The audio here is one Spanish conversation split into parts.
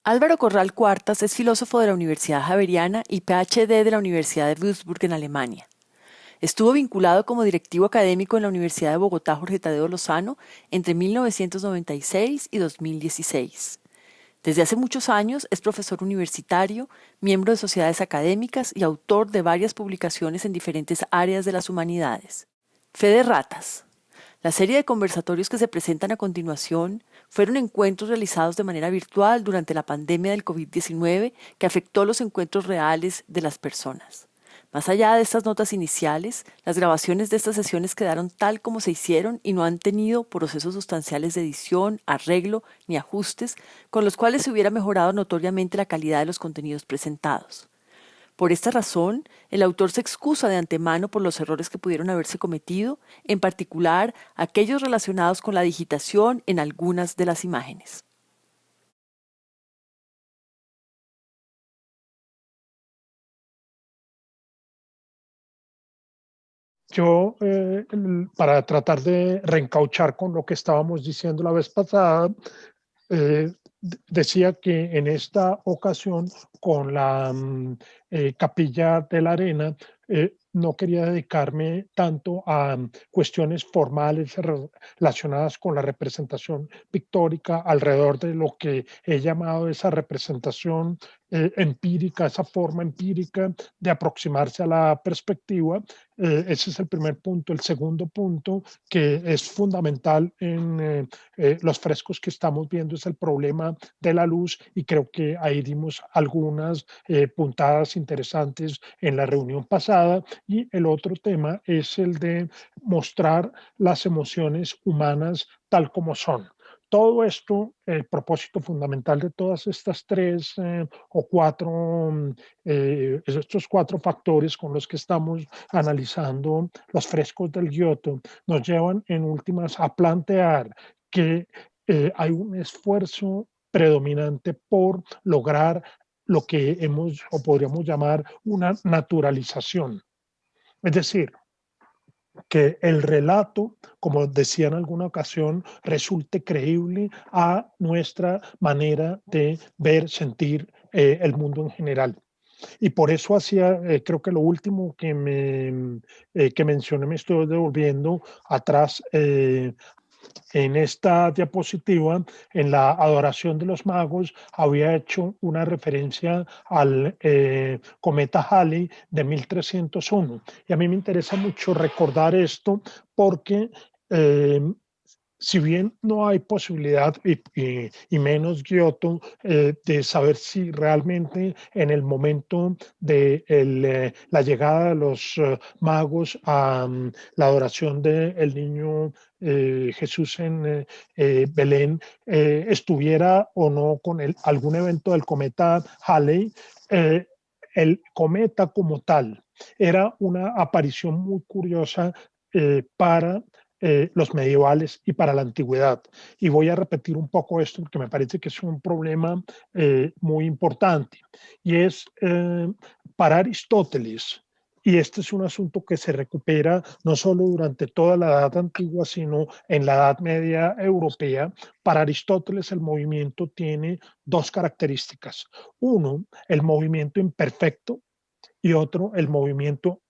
Álvaro Corral Cuartas es filósofo de la Universidad Javeriana y PhD de la Universidad de Würzburg en Alemania. Estuvo vinculado como directivo académico en la Universidad de Bogotá Jorge Tadeo Lozano entre 1996 y 2016. Desde hace muchos años es profesor universitario, miembro de sociedades académicas y autor de varias publicaciones en diferentes áreas de las humanidades. Fe de Ratas. La serie de conversatorios que se presentan a continuación fueron encuentros realizados de manera virtual durante la pandemia del COVID-19 que afectó los encuentros reales de las personas. Más allá de estas notas iniciales, las grabaciones de estas sesiones quedaron tal como se hicieron y no han tenido procesos sustanciales de edición, arreglo ni ajustes con los cuales se hubiera mejorado notoriamente la calidad de los contenidos presentados. Por esta razón, el autor se excusa de antemano por los errores que pudieron haberse cometido, en particular aquellos relacionados con la digitación en algunas de las imágenes. Yo, para tratar de reencauchar con lo que estábamos diciendo la vez pasada, decía que en esta ocasión, con la Capilla de la Arena, no quería dedicarme tanto a cuestiones formales relacionadas con la representación pictórica alrededor de lo que he llamado esa representación empírica, esa forma empírica de aproximarse a la perspectiva. Ese es el primer punto. El segundo punto, que es fundamental en los frescos que estamos viendo, es el problema de la luz, y creo que ahí dimos algunas puntadas interesantes en la reunión pasada. Y el otro tema es el de mostrar las emociones humanas tal como son. Todo esto, el propósito fundamental de todas estas tres o cuatro, estos cuatro factores con los que estamos analizando los frescos del Giotto, nos llevan en últimas a plantear que hay un esfuerzo predominante por lograr lo que hemos o podríamos llamar una naturalización. Es decir, que el relato, como decía en alguna ocasión, resulte creíble a nuestra manera de ver, sentir el mundo en general. Y por eso hacía, creo que lo último que mencioné, me estoy devolviendo atrás en esta diapositiva. En la adoración de los magos había hecho una referencia al cometa Halley de 1301. Y a mí me interesa mucho recordar esto porque eh, si bien no hay posibilidad, y menos Giotto, de saber si realmente en el momento de la llegada de los magos a la adoración del niño Jesús en Belén, estuviera o no con algún evento del cometa Halley, eh, el cometa como tal era una aparición muy curiosa para los medievales y para la antigüedad. Y voy a repetir un poco esto porque me parece que es un problema muy importante. Y es para Aristóteles, y este es un asunto que se recupera no solo durante toda la Edad Antigua, sino en la Edad Media europea. Para Aristóteles el movimiento tiene dos características. Uno, el movimiento imperfecto, y otro, el movimiento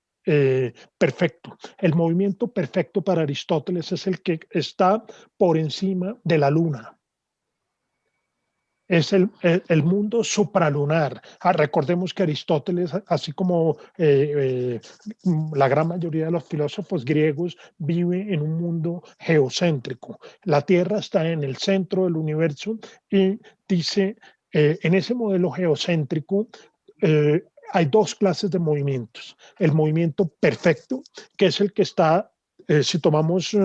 perfecto. El movimiento perfecto para Aristóteles es el que está por encima de la luna. Es el mundo supralunar. Recordemos que Aristóteles, así como la gran mayoría de los filósofos griegos, vive en un mundo geocéntrico. La Tierra está en el centro del universo y dice, en ese modelo geocéntrico, hay dos clases de movimientos. El movimiento perfecto, que es el que está, si tomamos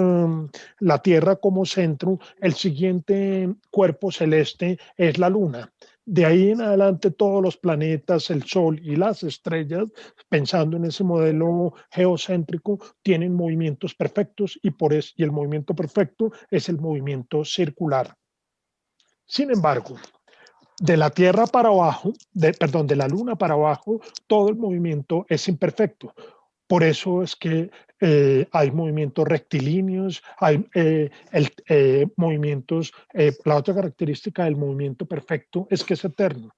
la Tierra como centro, el siguiente cuerpo celeste es la Luna. De ahí en adelante todos los planetas, el Sol y las estrellas, pensando en ese modelo geocéntrico, tienen movimientos perfectos, y el movimiento perfecto es el movimiento circular. Sin embargo, de la Tierra para abajo, perdón, de la Luna para abajo, todo el movimiento es imperfecto. Por eso es que hay movimientos rectilíneos, hay movimientos, la otra característica del movimiento perfecto es que es eterno.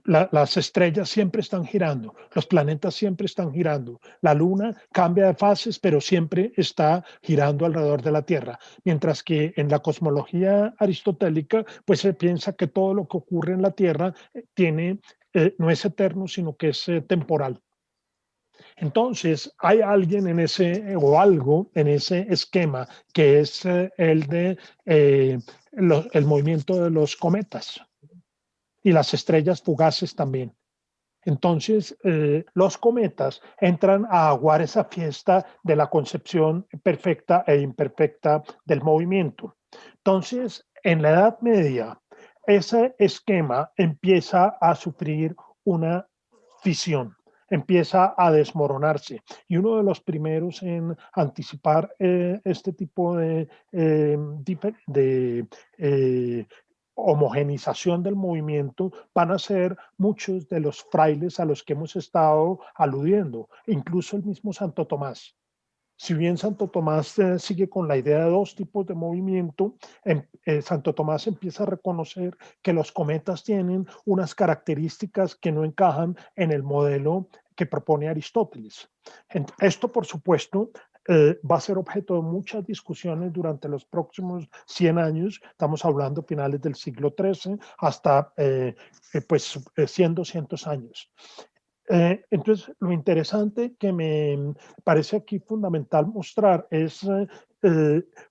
Las estrellas siempre están girando, los planetas siempre están girando, la luna cambia de fases, pero siempre está girando alrededor de la Tierra, mientras que en la cosmología aristotélica, pues se piensa que todo lo que ocurre en la Tierra no es eterno, sino que es temporal. Entonces, hay alguien en ese, o algo en ese esquema, que es el de el movimiento de los cometas y las estrellas fugaces también. Entonces, los cometas entran a aguar esa fiesta de la concepción perfecta e imperfecta del movimiento. Entonces, en la Edad Media, ese esquema empieza a sufrir una fisión, empieza a desmoronarse. Y uno de los primeros en anticipar este tipo de homogenización del movimiento van a ser muchos de los frailes a los que hemos estado aludiendo, incluso el mismo Santo Tomás. Si bien Santo Tomás sigue con la idea de dos tipos de movimiento, Santo Tomás empieza a reconocer que los cometas tienen unas características que no encajan en el modelo que propone Aristóteles. Esto, por supuesto, va a ser objeto de muchas discusiones durante los próximos 100 años. Estamos hablando finales del siglo XIII hasta pues 100, 200 años. Entonces, lo interesante que me parece aquí fundamental mostrar es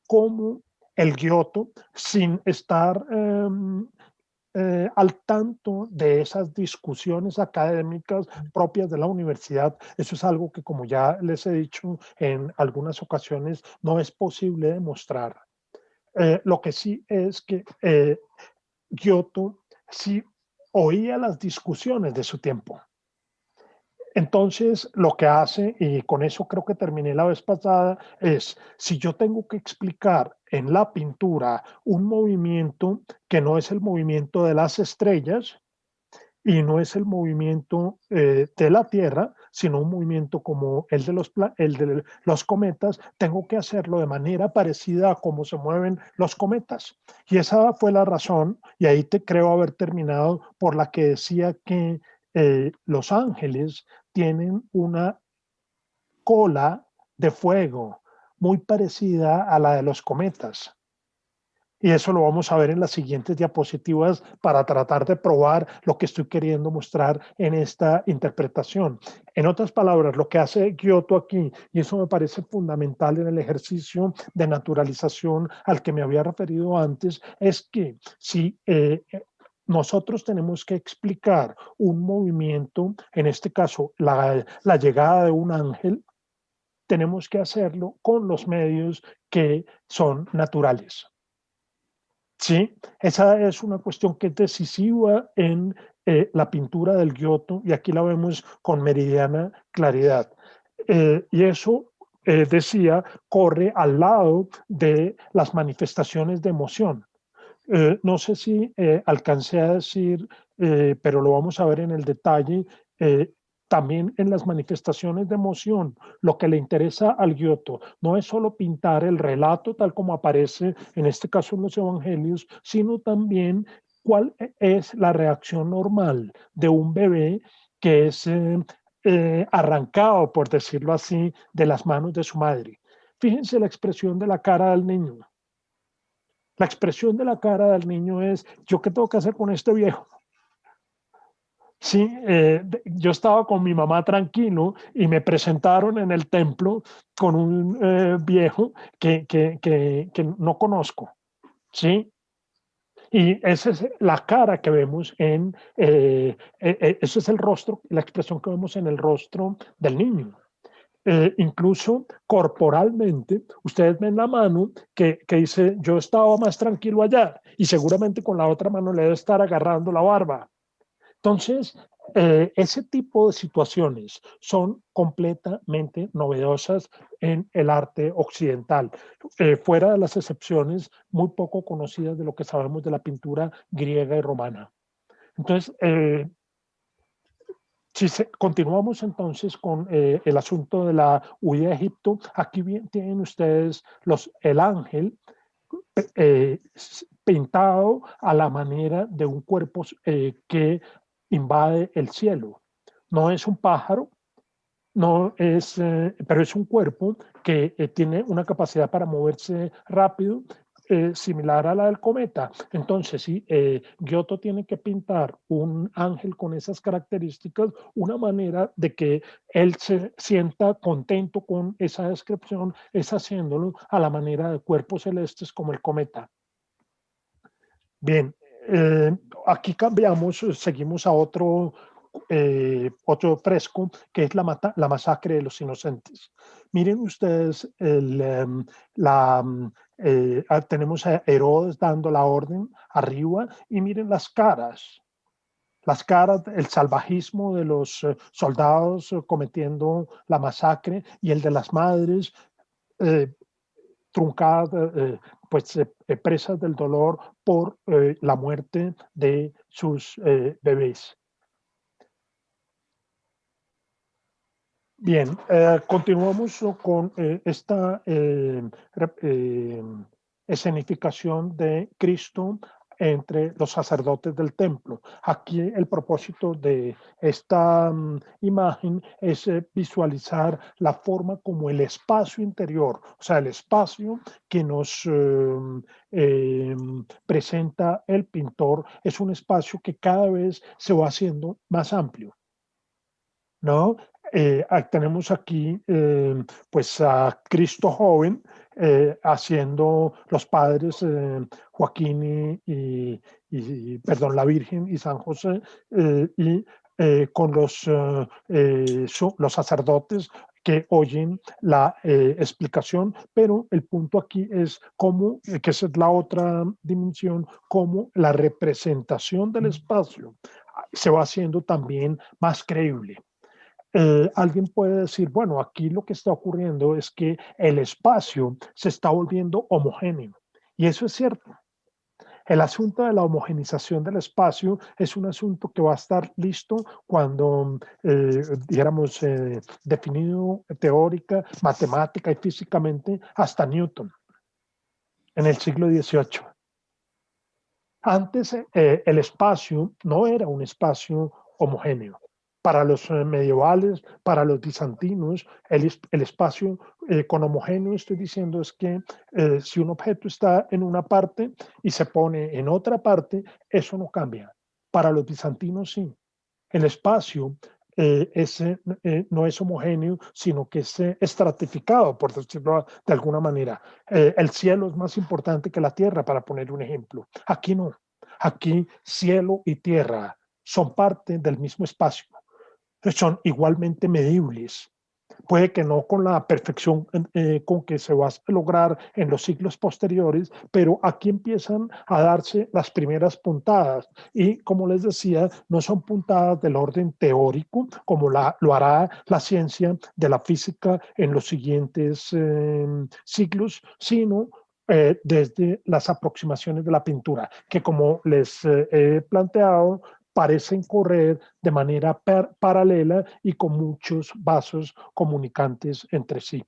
cómo el Giotto, sin estar al tanto de esas discusiones académicas propias de la universidad, eso es algo que, como ya les he dicho en algunas ocasiones, no es posible demostrar. Lo que sí es que Giotto sí oía las discusiones de su tiempo. Entonces, lo que hace, y con eso creo que terminé la vez pasada, es si yo tengo que explicar en la pintura un movimiento que no es el movimiento de las estrellas y no es el movimiento de la Tierra, sino un movimiento como el de los cometas, tengo que hacerlo de manera parecida a cómo se mueven los cometas. Y esa fue la razón, y ahí te creo haber terminado, por la que decía que los ángeles tienen una cola de fuego muy parecida a la de los cometas. Y eso lo vamos a ver en las siguientes diapositivas para tratar de probar lo que estoy queriendo mostrar en esta interpretación. En otras palabras, lo que hace Giotto aquí, y eso me parece fundamental en el ejercicio de naturalización al que me había referido antes, es que si nosotros tenemos que explicar un movimiento, en este caso la llegada de un ángel, tenemos que hacerlo con los medios que son naturales. Sí, esa es una cuestión que es decisiva en la pintura del Giotto y aquí la vemos con meridiana claridad. Y eso, decía, corre al lado de las manifestaciones de emoción. No sé si alcancé a decir, pero lo vamos a ver en el detalle, eh, también en las manifestaciones de emoción, lo que le interesa al Giotto no es solo pintar el relato tal como aparece, en este caso en los evangelios, sino también cuál es la reacción normal de un bebé que es arrancado, por decirlo así, de las manos de su madre. Fíjense la expresión de la cara del niño. La expresión de la cara del niño es, ¿yo qué tengo que hacer con este viejo? Sí, yo estaba con mi mamá tranquilo y me presentaron en el templo con un viejo que no conozco, ¿sí? Y esa es la cara que vemos ese es el rostro, la expresión que vemos en el rostro del niño. Incluso corporalmente, ustedes ven la mano que dice, yo estaba más tranquilo allá y seguramente con la otra mano le debe estar agarrando la barba. Entonces, ese tipo de situaciones son completamente novedosas en el arte occidental, fuera de las excepciones muy poco conocidas de lo que sabemos de la pintura griega y romana. Entonces, Si continuamos entonces con el asunto de la huida a Egipto, aquí bien, tienen ustedes el ángel pintado a la manera de un cuerpo que invade el cielo. No es un pájaro, no es, pero es un cuerpo que tiene una capacidad para moverse rápido, similar a la del cometa. Entonces, si Giotto tiene que pintar un ángel con esas características, una manera de que él se sienta contento con esa descripción es haciéndolo a la manera de cuerpos celestes como el cometa. Bien, aquí cambiamos, seguimos a otro fresco que es la masacre de los inocentes. Miren ustedes, tenemos a Herodes dando la orden arriba y miren las caras, el salvajismo de los soldados cometiendo la masacre y el de las madres eh, truncadas, pues presas del dolor por la muerte de sus bebés. Bien, continuamos con esta escenificación de Cristo entre los sacerdotes del templo. Aquí el propósito de esta imagen es visualizar la forma como el espacio interior, o sea, el espacio que nos presenta el pintor, es un espacio que cada vez se va haciendo más amplio, ¿no? Tenemos aquí pues a Cristo joven haciendo los padres Joaquín perdón, la Virgen y San José y con los sacerdotes que oyen la explicación, pero el punto aquí es cómo, que esa es la otra dimensión, cómo la representación del espacio se va haciendo también más creíble. Alguien puede decir, bueno, aquí lo que está ocurriendo es que el espacio se está volviendo homogéneo. Y eso es cierto. El asunto de la homogenización del espacio es un asunto que va a estar listo cuando, dijéramos, definido teórica, matemática y físicamente hasta Newton en el siglo XVIII. Antes el espacio no era un espacio homogéneo. Para los medievales, para los bizantinos, el espacio con homogéneo, estoy diciendo, es que si un objeto está en una parte y se pone en otra parte, eso no cambia. Para los bizantinos sí. El espacio no es homogéneo, sino que es estratificado, por decirlo de alguna manera. El cielo es más importante que la tierra, para poner un ejemplo. Aquí no. Aquí cielo y tierra son parte del mismo espacio. Son igualmente medibles. Puede que no con la perfección con que se va a lograr en los siglos posteriores, pero aquí empiezan a darse las primeras puntadas y, como les decía, no son puntadas del orden teórico como lo hará la ciencia de la física en los siguientes siglos, sino desde las aproximaciones de la pintura, que como les he planteado, parecen correr de manera paralela y con muchos vasos comunicantes entre sí.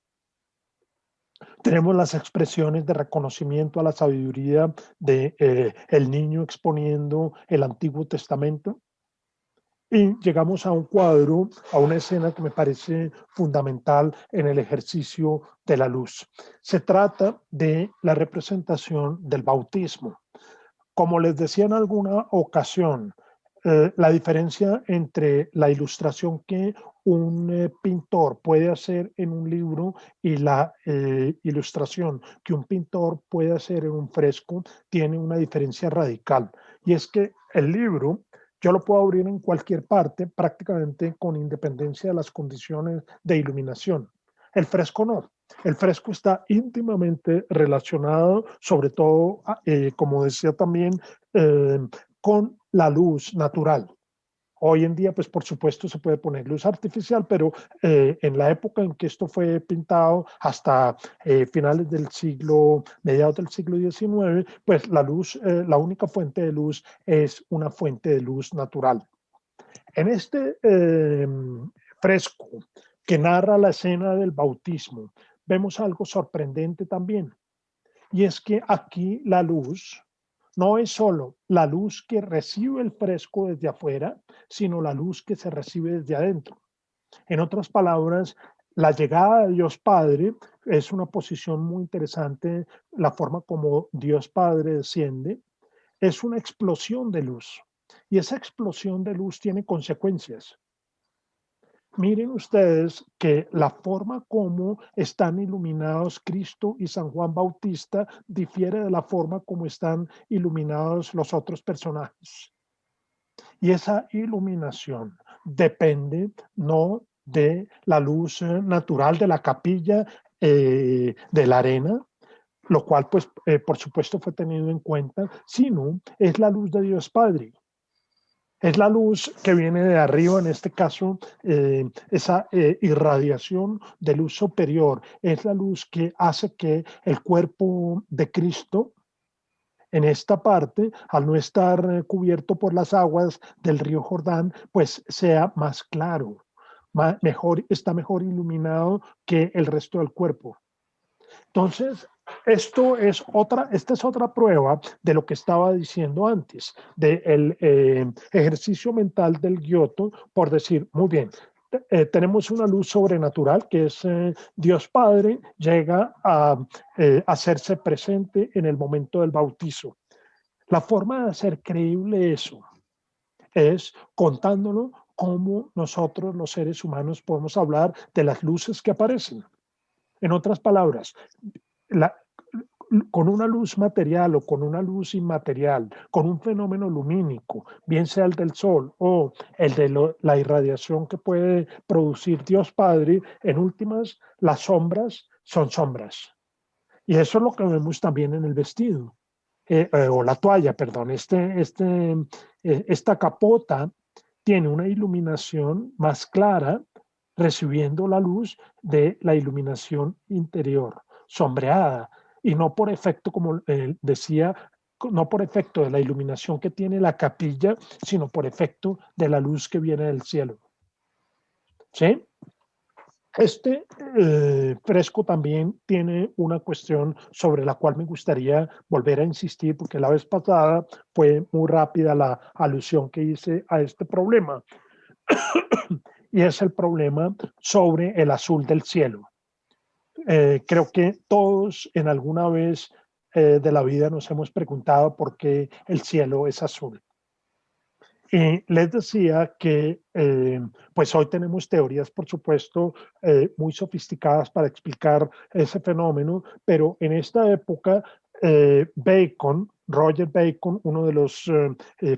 Tenemos las expresiones de reconocimiento a la sabiduría de el niño exponiendo el Antiguo Testamento. Y llegamos a un cuadro, a una escena que me parece fundamental en el ejercicio de la luz. Se trata de la representación del bautismo. Como les decía en alguna ocasión, la diferencia entre la ilustración que un pintor puede hacer en un libro y la ilustración que un pintor puede hacer en un fresco tiene una diferencia radical. Y es que el libro yo lo puedo abrir en cualquier parte prácticamente con independencia de las condiciones de iluminación. El fresco no. El fresco está íntimamente relacionado, sobre todo, como decía también, con la luz natural. Hoy en día, pues por supuesto se puede poner luz artificial, pero en la época en que esto fue pintado, hasta finales del siglo, mediados del siglo XIX, pues la luz, la única fuente de luz es una fuente de luz natural. En este fresco que narra la escena del bautismo, vemos algo sorprendente también. Y es que aquí la luz no es solo la luz que recibe el fresco desde afuera, sino la luz que se recibe desde adentro. En otras palabras, la llegada de Dios Padre es una posición muy interesante, la forma como Dios Padre desciende, es una explosión de luz. Y esa explosión de luz tiene consecuencias. Miren ustedes que la forma como están iluminados Cristo y San Juan Bautista difiere de la forma como están iluminados los otros personajes. Y esa iluminación depende no de la luz natural de la capilla de la arena, lo cual pues por supuesto fue tenido en cuenta, sino es la luz de Dios Padre. Es la luz que viene de arriba, en este caso, esa irradiación de luz superior. Es la luz que hace que el cuerpo de Cristo, en esta parte, al no estar cubierto por las aguas del río Jordán, pues sea más claro, mejor, está mejor iluminado que el resto del cuerpo. Entonces, esta es otra prueba de lo que estaba diciendo antes, del ejercicio mental del Giotto, por decir, muy bien, tenemos una luz sobrenatural que es Dios Padre, llega a hacerse presente en el momento del bautizo. La forma de hacer creíble eso es contándolo cómo nosotros los seres humanos podemos hablar de las luces que aparecen. En otras palabras, la, con una luz material o con una luz inmaterial, con un fenómeno lumínico, bien sea el del sol o el de la irradiación que puede producir Dios Padre, en últimas, las sombras son sombras. Y eso es lo que vemos también en el vestido, o la toalla, perdón. Esta capota tiene una iluminación más clara, recibiendo la luz de la iluminación interior, sombreada, y no por efecto, como decía, no por efecto de la iluminación que tiene la capilla, sino por efecto de la luz que viene del cielo. ¿Sí? Este fresco también tiene una cuestión sobre la cual me gustaría volver a insistir, porque la vez pasada fue muy rápida la alusión que hice a este problema, y es el problema sobre el azul del cielo. Creo que todos en alguna vez de la vida nos hemos preguntado por qué el cielo es azul. Y les decía que pues hoy tenemos teorías, por supuesto, muy sofisticadas para explicar ese fenómeno, pero en esta época Roger Bacon, uno de los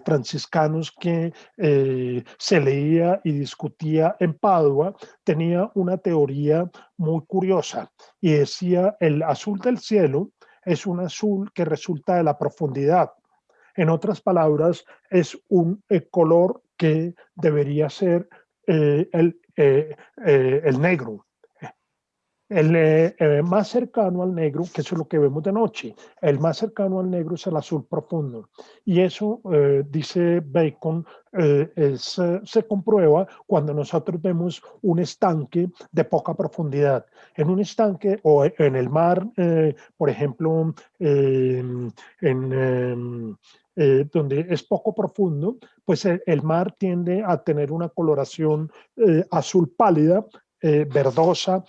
franciscanos que se leía y discutía en Padua, tenía una teoría muy curiosa y decía el azul del cielo es un azul que resulta de la profundidad. En otras palabras, es un color que debería ser el negro. El más cercano al negro, que eso es lo que vemos de noche, el más cercano al negro es el azul profundo. Y eso, dice Bacon, se comprueba cuando nosotros vemos un estanque de poca profundidad. En un estanque o en el mar, por ejemplo, donde es poco profundo, pues el mar tiende a tener una coloración azul pálida, verdosa,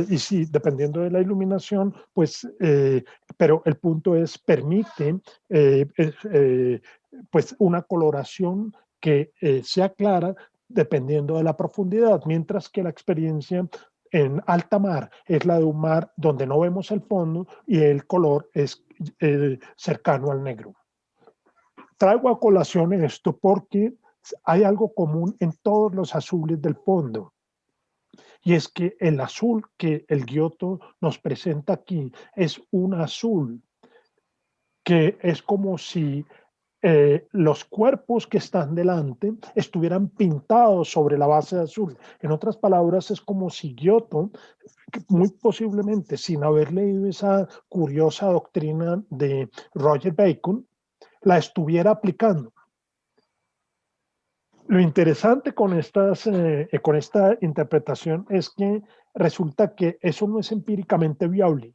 y sí, dependiendo de la iluminación, pues, pero el punto es, permite pues una coloración que sea clara dependiendo de la profundidad, mientras que la experiencia en alta mar es la de un mar donde no vemos el fondo y el color es cercano al negro. Traigo a colación esto porque hay algo común en todos los azules del fondo. Y es que el azul que el Giotto nos presenta aquí es un azul que es como si los cuerpos que están delante estuvieran pintados sobre la base de azul. En otras palabras, es como si Giotto, muy posiblemente sin haber leído esa curiosa doctrina de Roger Bacon, la estuviera aplicando. Lo interesante con esta interpretación es que resulta que eso no es empíricamente viable.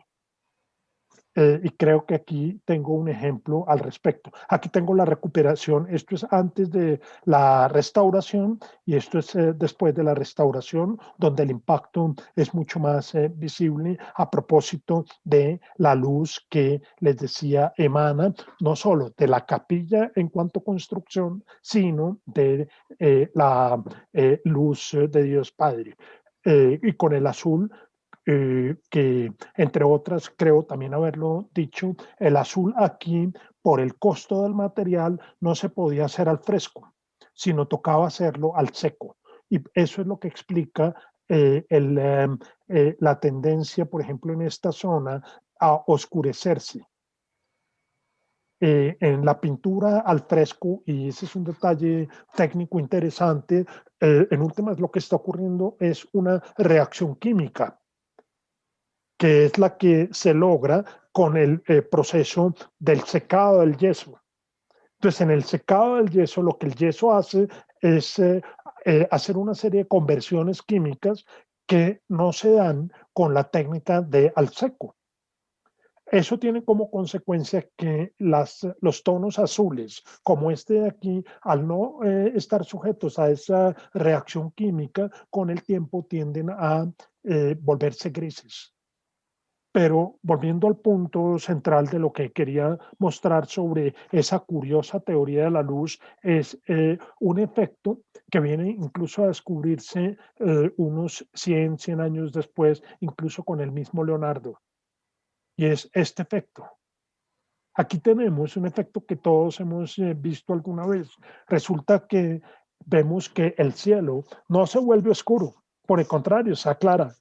Y creo que aquí tengo un ejemplo al respecto. Aquí tengo la recuperación, esto es antes de la restauración y esto es después de la restauración, donde el impacto es mucho más visible a propósito de la luz que les decía emana, no solo de la capilla en cuanto a construcción, sino de la luz de Dios Padre. Y con el azul que entre otras creo también haberlo dicho, el azul aquí por el costo del material no se podía hacer al fresco, sino tocaba hacerlo al seco. Y eso es lo que explica la tendencia, por ejemplo, en esta zona a oscurecerse. En la pintura al fresco, y ese es un detalle técnico interesante, en últimas lo que está ocurriendo es una reacción química que es la que se logra con el proceso del secado del yeso. Entonces, en el secado del yeso, lo que el yeso hace es hacer una serie de conversiones químicas que no se dan con la técnica de al seco. Eso tiene como consecuencia que los tonos azules, como este de aquí, al no estar sujetos a esa reacción química, con el tiempo tienden a volverse grises. Pero volviendo al punto central de lo que quería mostrar sobre esa curiosa teoría de la luz, es un efecto que viene incluso a descubrirse unos 100 años después, incluso con el mismo Leonardo, y es este efecto. Aquí tenemos un efecto que todos hemos visto alguna vez. Resulta que vemos que el cielo no se vuelve oscuro, por el contrario, se aclara.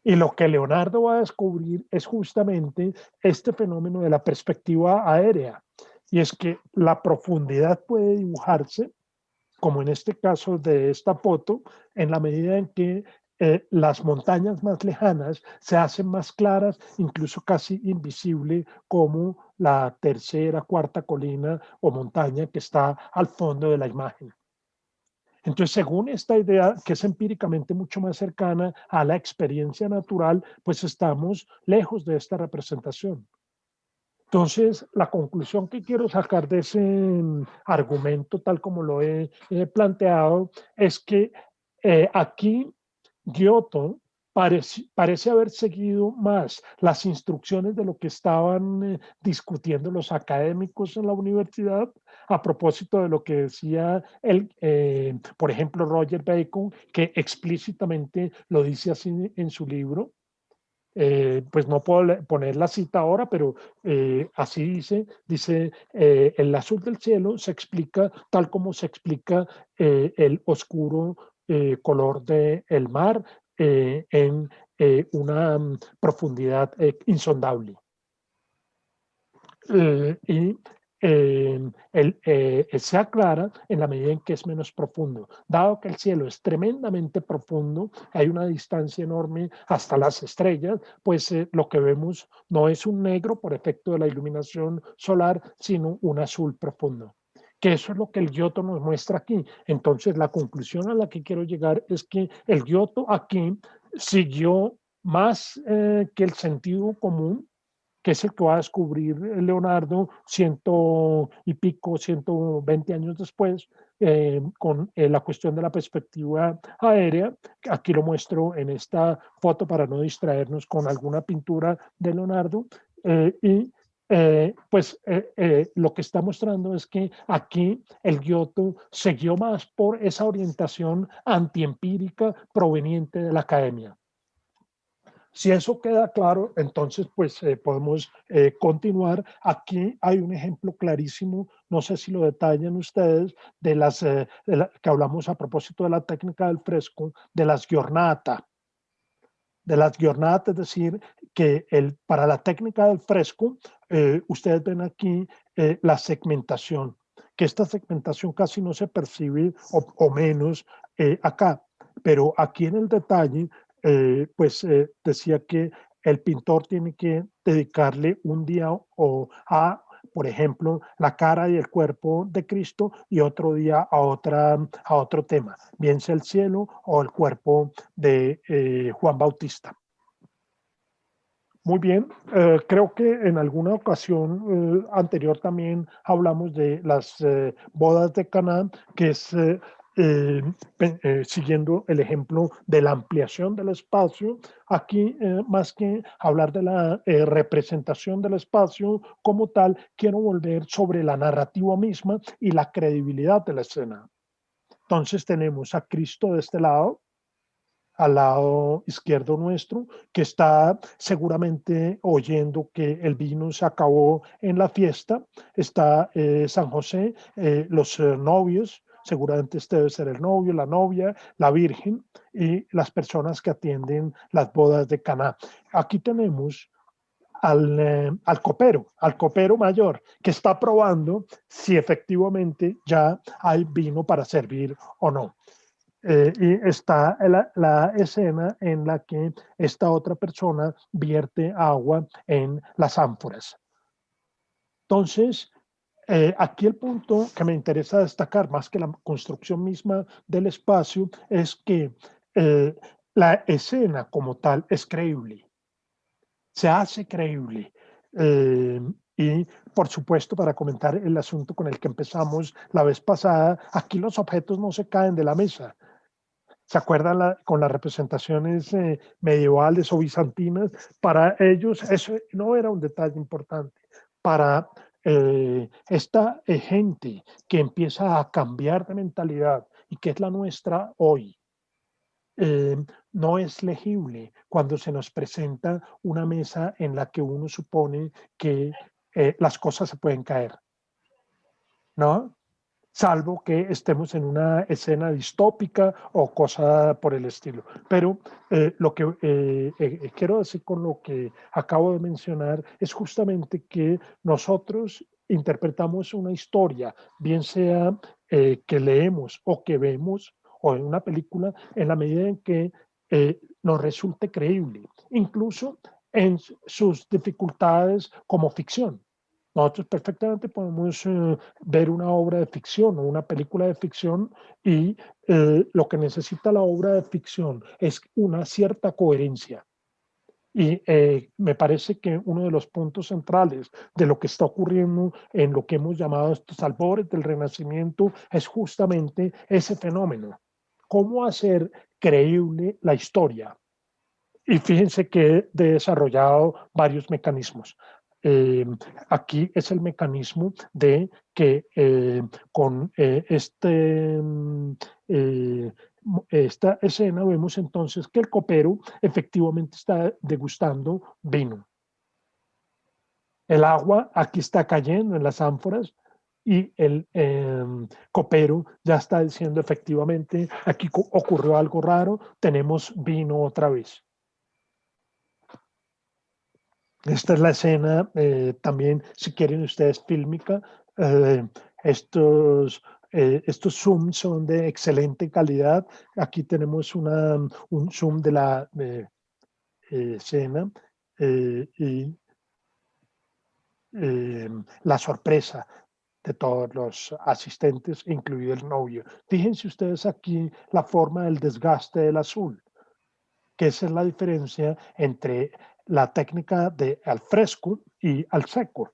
Y lo que Leonardo va a descubrir es justamente este fenómeno de la perspectiva aérea. Y es que la profundidad puede dibujarse, como en este caso de esta foto, en la medida en que las montañas más lejanas se hacen más claras, incluso casi invisible, como la tercera, cuarta colina o montaña que está al fondo de la imagen. Entonces, según esta idea, que es empíricamente mucho más cercana a la experiencia natural, pues estamos lejos de esta representación. Entonces, la conclusión que quiero sacar de ese argumento, tal como lo he planteado, es que aquí Giotto parece haber seguido más las instrucciones de lo que estaban discutiendo los académicos en la universidad, a propósito de lo que decía por ejemplo, Roger Bacon, que explícitamente lo dice así en su libro. Pues no puedo poner la cita ahora, pero así dice, el azul del cielo se explica tal como se explica el oscuro color del mar en una profundidad insondable. Y se aclara en la medida en que es menos profundo. Dado que el cielo es tremendamente profundo, hay una distancia enorme hasta las estrellas, pues lo que vemos no es un negro por efecto de la iluminación solar, sino un azul profundo. Que eso es lo que el Giotto nos muestra aquí. Entonces, la conclusión a la que quiero llegar es que el Giotto aquí siguió más que el sentido común, que es el que va a descubrir Leonardo 120 años después, con la cuestión de la perspectiva aérea. Aquí lo muestro en esta foto para no distraernos con alguna pintura de Leonardo. Lo que está mostrando es que aquí el Giotto siguió más por esa orientación antiempírica proveniente de la academia. Si eso queda claro, entonces pues podemos continuar. Aquí hay un ejemplo clarísimo, no sé si lo detallan ustedes, que hablamos a propósito de la técnica del fresco, de las giornata. De las giornata, es decir, que para la técnica del fresco, ustedes ven aquí la segmentación, que esta segmentación casi no se percibe o menos acá, pero aquí en el detalle decía que el pintor tiene que dedicarle un día a por ejemplo, la cara y el cuerpo de Cristo, y otro día a otro tema, bien sea el cielo o el cuerpo de Juan Bautista. Muy bien, creo que en alguna ocasión anterior también hablamos de las bodas de Caná, que es siguiendo el ejemplo de la ampliación del espacio. Aquí, más que hablar de la representación del espacio como tal, quiero volver sobre la narrativa misma y la credibilidad de la escena. Entonces tenemos a Cristo de este lado, al lado izquierdo nuestro, que está seguramente oyendo que el vino se acabó en la fiesta. Está San José, los novios, seguramente este debe ser el novio, la novia, la virgen y las personas que atienden las bodas de Caná. Aquí tenemos al copero mayor, que está probando si efectivamente ya hay vino para servir o no. Y está la escena en la que esta otra persona vierte agua en las ánforas. Entonces, aquí el punto que me interesa destacar, más que la construcción misma del espacio, es que la escena como tal es creíble, se hace creíble. Eh, y por supuesto, para comentar el asunto con el que empezamos la vez pasada, aquí los objetos no se caen de la mesa. ¿Se acuerdan con las representaciones medievales o bizantinas? Para ellos eso no era un detalle importante. Para esta gente que empieza a cambiar de mentalidad y que es la nuestra hoy, eh, no es legible cuando se nos presenta una mesa en la que uno supone que las cosas se pueden caer, ¿no? Salvo que estemos en una escena distópica o cosa por el estilo. Pero lo que quiero decir con lo que acabo de mencionar es justamente que nosotros interpretamos una historia, bien sea que leemos o que vemos, o en una película, en la medida en que nos resulte creíble, incluso en sus dificultades como ficción. Nosotros perfectamente podemos ver una obra de ficción o una película de ficción y lo que necesita la obra de ficción es una cierta coherencia. Y me parece que uno de los puntos centrales de lo que está ocurriendo en lo que hemos llamado estos albores del Renacimiento es justamente ese fenómeno. ¿Cómo hacer creíble la historia? Y fíjense que he desarrollado varios mecanismos. Eh, Aquí es el mecanismo de que con eh, esta escena vemos entonces que el copero efectivamente está degustando vino. El agua aquí está cayendo en las ánforas y el copero ya está diciendo efectivamente, aquí ocurrió algo raro, tenemos vino otra vez. Esta es la escena, también, si quieren ustedes, fílmica. Eh, estos, estos zooms son de excelente calidad. Aquí tenemos un zoom de la escena y la sorpresa de todos los asistentes, incluido el novio. Fíjense ustedes aquí la forma del desgaste del azul, que esa es la diferencia entre la técnica de al fresco y al seco.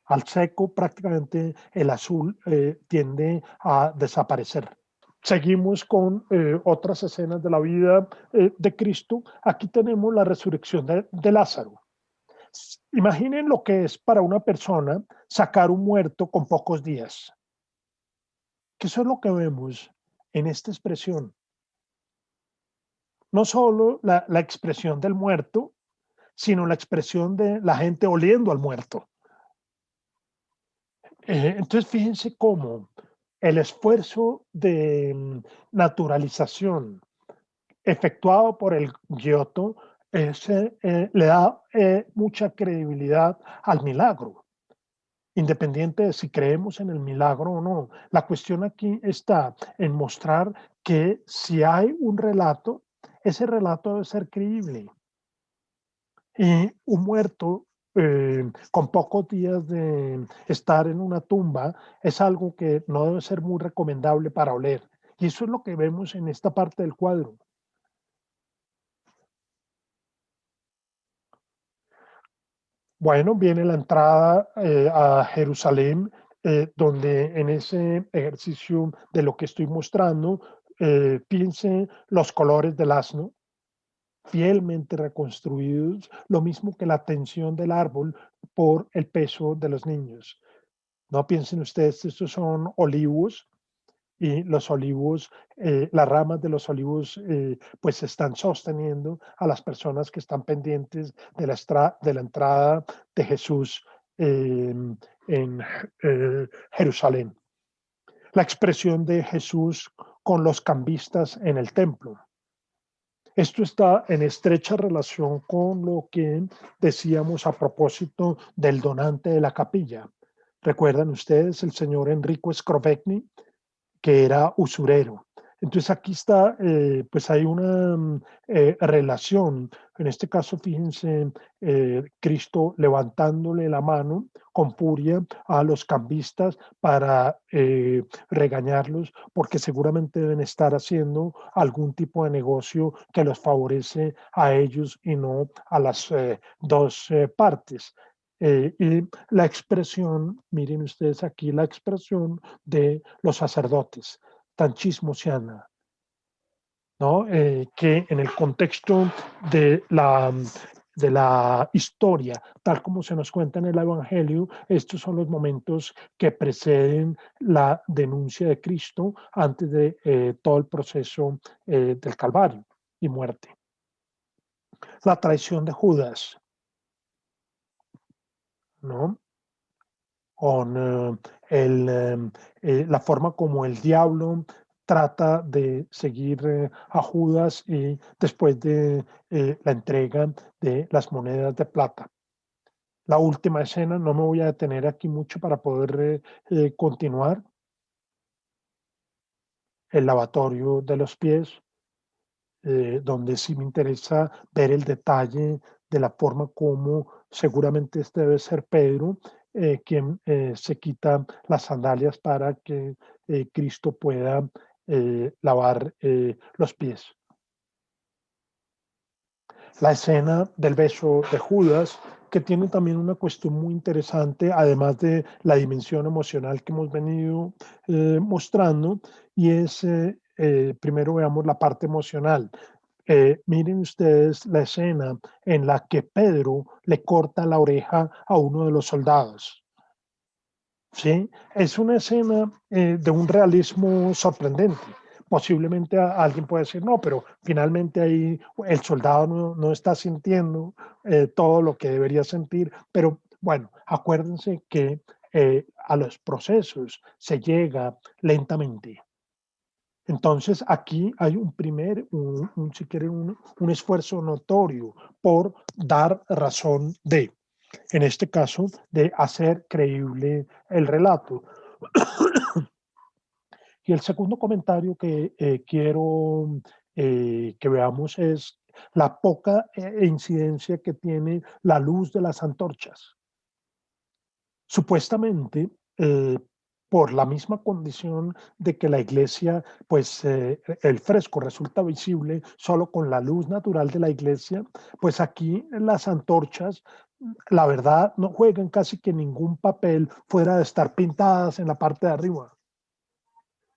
Al seco prácticamente el azul tiende a desaparecer. Seguimos con otras escenas de la vida de Cristo. Aquí tenemos la resurrección de Lázaro. Imaginen lo que es para una persona sacar un muerto con pocos días. Que eso es lo que vemos en esta expresión. No solo la expresión del muerto, sino la expresión de la gente oliendo al muerto. Entonces, fíjense cómo el esfuerzo de naturalización efectuado por el Giotto le da mucha credibilidad al milagro, independiente de si creemos en el milagro o no. La cuestión aquí está en mostrar que si hay un relato, ese relato debe ser creíble. Y un muerto con pocos días de estar en una tumba, es algo que no debe ser muy recomendable para oler. Y eso es lo que vemos en esta parte del cuadro. Bueno, viene la entrada a Jerusalén, donde en ese ejercicio de lo que estoy mostrando, fíjense los colores del asno, fielmente reconstruidos, lo mismo que la tensión del árbol por el peso de los niños. No piensen ustedes, estos son olivos y los olivos, las ramas de los olivos, pues están sosteniendo a las personas que están pendientes de de la entrada de Jesús eh, en Jerusalén. La expresión de Jesús con los cambistas en el templo. Esto está en estrecha relación con lo que decíamos a propósito del donante de la capilla. ¿Recuerdan ustedes el señor Enrico Scrovegni, que era usurero? Entonces aquí está, pues hay una relación. En este caso, fíjense, Cristo levantándole la mano con furia a los cambistas para regañarlos, porque seguramente deben estar haciendo algún tipo de negocio que los favorece a ellos y no a las dos partes. Y la expresión, miren ustedes aquí, la expresión de los sacerdotes, tan chismosiana, ¿no? Que en el contexto de de la historia, tal como se nos cuenta en el Evangelio, estos son los momentos que preceden la denuncia de Cristo antes de todo el proceso del Calvario y muerte. La traición de Judas, ¿no? Con la forma como el diablo trata de seguir a Judas y después de la entrega de las monedas de plata. La última escena, no me voy a detener aquí mucho para poder continuar, el lavatorio de los pies, donde sí me interesa ver el detalle de la forma como seguramente este debe ser Pedro, quien se quita las sandalias para que Cristo pueda lavar los pies. La escena del beso de Judas, que tiene también una cuestión muy interesante, además de la dimensión emocional que hemos venido mostrando, y es, primero veamos la parte emocional. Miren ustedes la escena en la que Pedro le corta la oreja a uno de los soldados. ¿Sí? Es una escena de un realismo sorprendente. Posiblemente alguien puede decir, no, pero finalmente ahí el soldado no está sintiendo todo lo que debería sentir, pero bueno, acuérdense que a los procesos se llega lentamente. Entonces, aquí hay si quieren, un esfuerzo notorio por dar razón de, en este caso, de hacer creíble el relato. Y el segundo comentario que quiero que veamos es la poca incidencia que tiene la luz de las antorchas. Supuestamente, por la misma condición de que la iglesia, pues el fresco resulta visible solo con la luz natural de la iglesia, pues aquí las antorchas, la verdad, no juegan casi que ningún papel fuera de estar pintadas en la parte de arriba.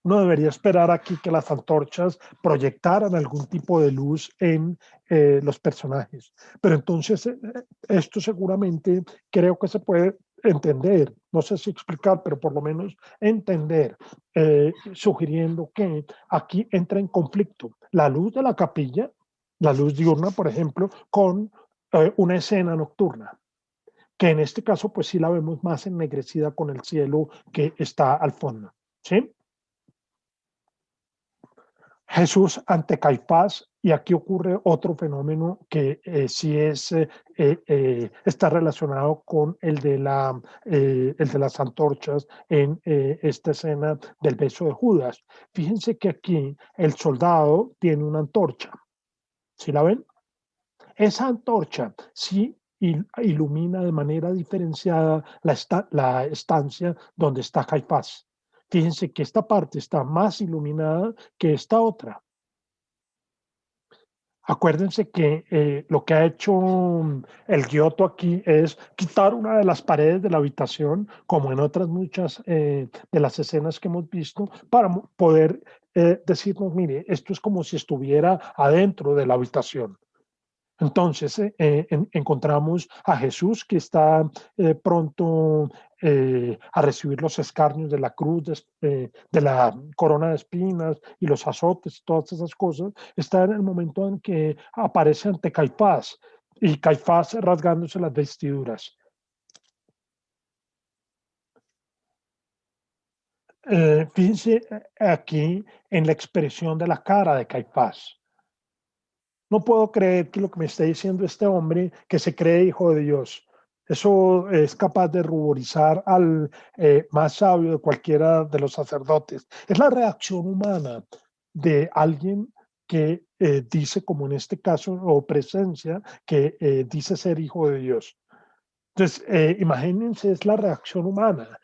Uno debería esperar aquí que las antorchas proyectaran algún tipo de luz en los personajes. Pero entonces esto seguramente creo que se puede entender, no sé si explicar, pero por lo menos entender, sugiriendo que aquí entra en conflicto la luz de la capilla, la luz diurna, por ejemplo, con una escena nocturna, que en este caso pues sí la vemos más ennegrecida con el cielo que está al fondo. ¿Sí? Jesús ante Caifás, y aquí ocurre otro fenómeno que sí está relacionado con el de las antorchas en esta escena del beso de Judas. Fíjense que aquí el soldado tiene una antorcha. ¿Sí la ven? Esa antorcha, sí ilumina de manera diferenciada la estancia donde está Caifás. Fíjense que esta parte está más iluminada que esta otra. Acuérdense que lo que ha hecho el Giotto aquí es quitar una de las paredes de la habitación, como en otras muchas de las escenas que hemos visto, para poder decirnos, mire, esto es como si estuviera adentro de la habitación. Entonces encontramos a Jesús que está pronto a recibir los escarnios de la cruz, de la corona de espinas y los azotes, todas esas cosas. Está en el momento en que aparece ante Caifás y Caifás rasgándose las vestiduras. Fíjense aquí en la expresión de la cara de Caifás. No puedo creer que lo que me está diciendo este hombre que se cree hijo de Dios. Eso es capaz de ruborizar al más sabio de cualquiera de los sacerdotes. Es la reacción humana de alguien que dice, como en este caso, o presencia, que dice ser hijo de Dios. Entonces, imagínense, es la reacción humana.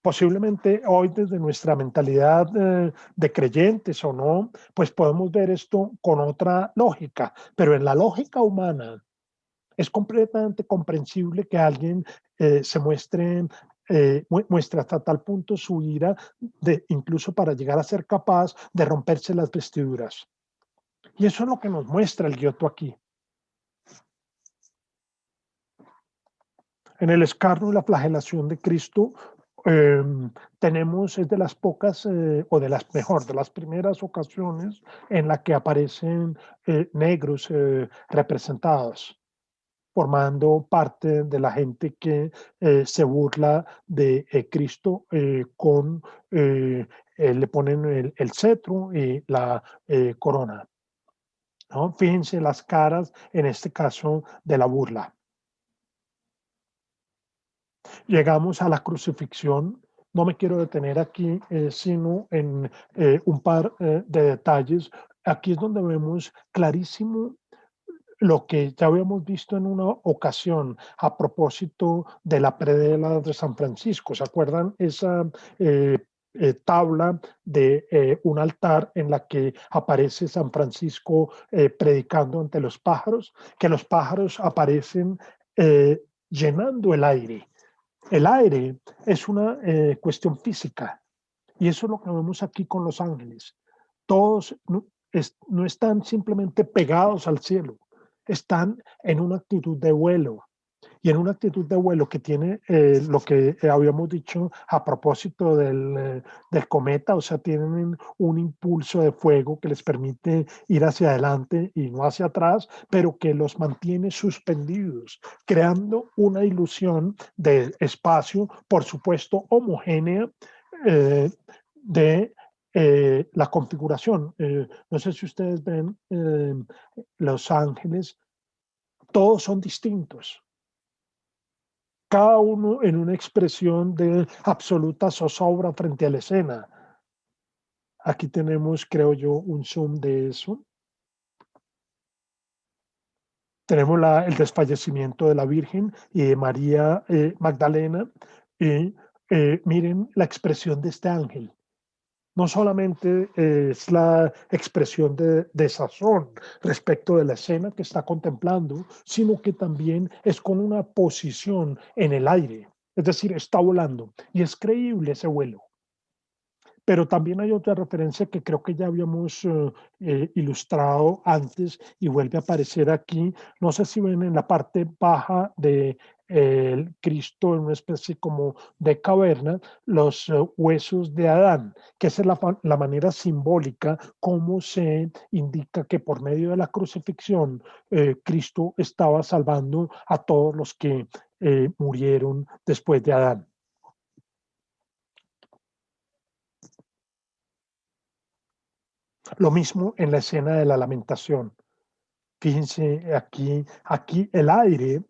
Posiblemente hoy desde nuestra mentalidad de creyentes o no, pues podemos ver esto con otra lógica, pero en la lógica humana es completamente comprensible que alguien se muestre hasta tal punto su ira, incluso para llegar a ser capaz de romperse las vestiduras. Y eso es lo que nos muestra el Giotto aquí. En el escarnio y la flagelación de Cristo eh, tenemos, es de las pocas, o de las mejor, de las primeras ocasiones en la que aparecen negros representados, formando parte de la gente que se burla de Cristo le ponen el cetro y la corona, ¿no? Fíjense las caras, en este caso, de la burla. Llegamos a la crucifixión. No me quiero detener aquí, sino en un par de detalles. Aquí es donde vemos clarísimo lo que ya habíamos visto en una ocasión a propósito de la predela de San Francisco. ¿Se acuerdan esa tabla de un altar en la que aparece San Francisco predicando ante los pájaros? Que los pájaros aparecen llenando el aire. El aire es una cuestión física y eso es lo que vemos aquí con los ángeles. Todos no están simplemente pegados al cielo, están en una actitud de vuelo. Y en una actitud de vuelo que tiene lo que habíamos dicho a propósito del cometa, o sea, tienen un impulso de fuego que les permite ir hacia adelante y no hacia atrás, pero que los mantiene suspendidos, creando una ilusión de espacio, por supuesto, homogénea eh, de la configuración. No sé si ustedes ven Los Ángeles, todos son distintos, cada uno en una expresión de absoluta zozobra frente a la escena. Aquí tenemos, creo yo, un zoom de eso. Tenemos el desfallecimiento de la Virgen y de María Magdalena. Y miren la expresión de este ángel. No solamente es la expresión de desazón respecto de la escena que está contemplando, sino que también es con una posición en el aire, es decir, está volando y es creíble ese vuelo. Pero también hay otra referencia que creo que ya habíamos ilustrado antes y vuelve a aparecer aquí. No sé si ven en la parte baja de el Cristo en una especie como de caverna, los huesos de Adán, que esa es la manera simbólica como se indica que por medio de la crucifixión Cristo estaba salvando a todos los que murieron después de Adán. Lo mismo en la escena de la lamentación. Fíjense aquí el aire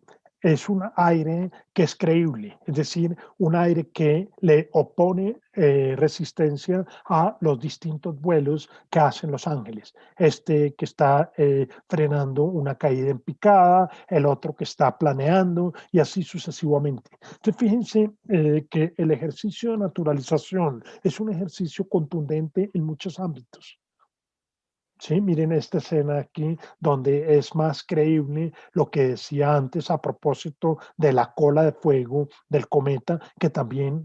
es un aire que es creíble, es decir, un aire que le opone resistencia a los distintos vuelos que hacen los ángeles. Este que está frenando una caída en picada, el otro que está planeando y así sucesivamente. Entonces, fíjense que el ejercicio de naturalización es un ejercicio contundente en muchos ámbitos. Sí, miren esta escena aquí donde es más creíble lo que decía antes a propósito de la cola de fuego del cometa, que también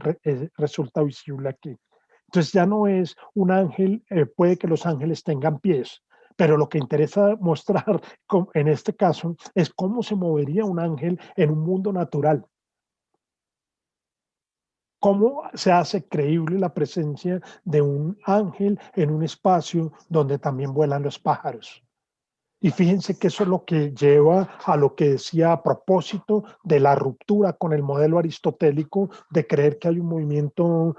resulta visible aquí. Entonces ya no es un ángel, puede que los ángeles tengan pies, pero lo que interesa mostrar en este caso es cómo se movería un ángel en un mundo natural. ¿Cómo se hace creíble la presencia de un ángel en un espacio donde también vuelan los pájaros? Y fíjense que eso es lo que lleva a lo que decía a propósito de la ruptura con el modelo aristotélico de creer que hay un movimiento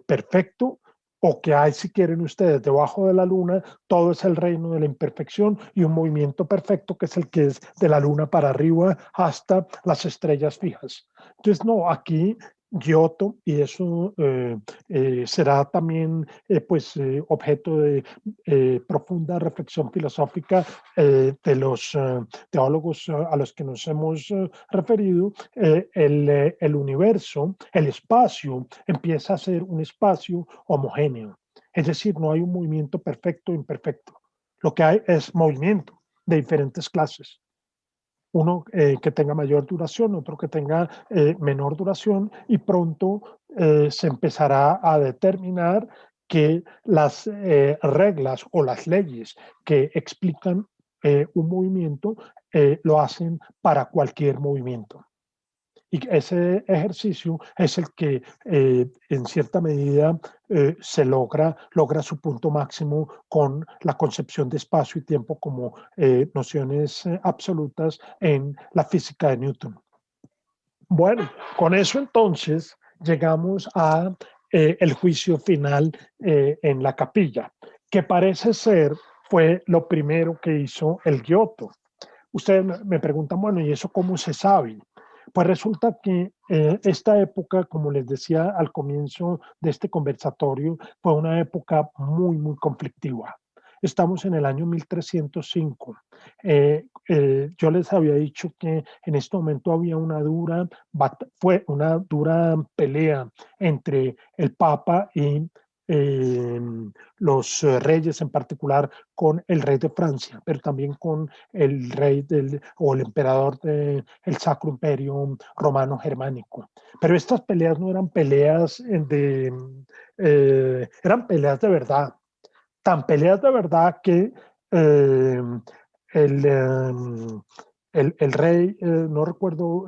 perfecto o que hay, si quieren ustedes, debajo de la luna, todo es el reino de la imperfección y un movimiento perfecto que es el que es de la luna para arriba hasta las estrellas fijas. Entonces, no, aquí Giotto, y eso será también objeto de profunda reflexión filosófica de los teólogos a los que nos hemos referido, el universo, el espacio, empieza a ser un espacio homogéneo. Es decir, no hay un movimiento perfecto o imperfecto. Lo que hay es movimiento de diferentes clases. Uno que tenga mayor duración, otro que tenga menor duración, y pronto se empezará a determinar que las reglas o las leyes que explican un movimiento lo hacen para cualquier movimiento. Y ese ejercicio es el que en cierta medida logra su punto máximo con la concepción de espacio y tiempo como nociones absolutas en la física de Newton. Bueno, con eso entonces llegamos a el juicio final en la capilla, que parece ser fue lo primero que hizo el Giotto. Ustedes me preguntan, bueno, ¿y eso cómo se sabe? Pues resulta que esta época, como les decía al comienzo de este conversatorio, fue una época muy, muy conflictiva. Estamos en el año 1305. Yo les había dicho que en este momento había fue una dura pelea entre el Papa y eh, los reyes, en particular con el rey de Francia, pero también con el rey o el emperador del Sacro Imperio Romano Germánico. Pero estas peleas no eran peleas eran peleas de verdad, tan peleas de verdad que eh, el, eh, el rey, no recuerdo,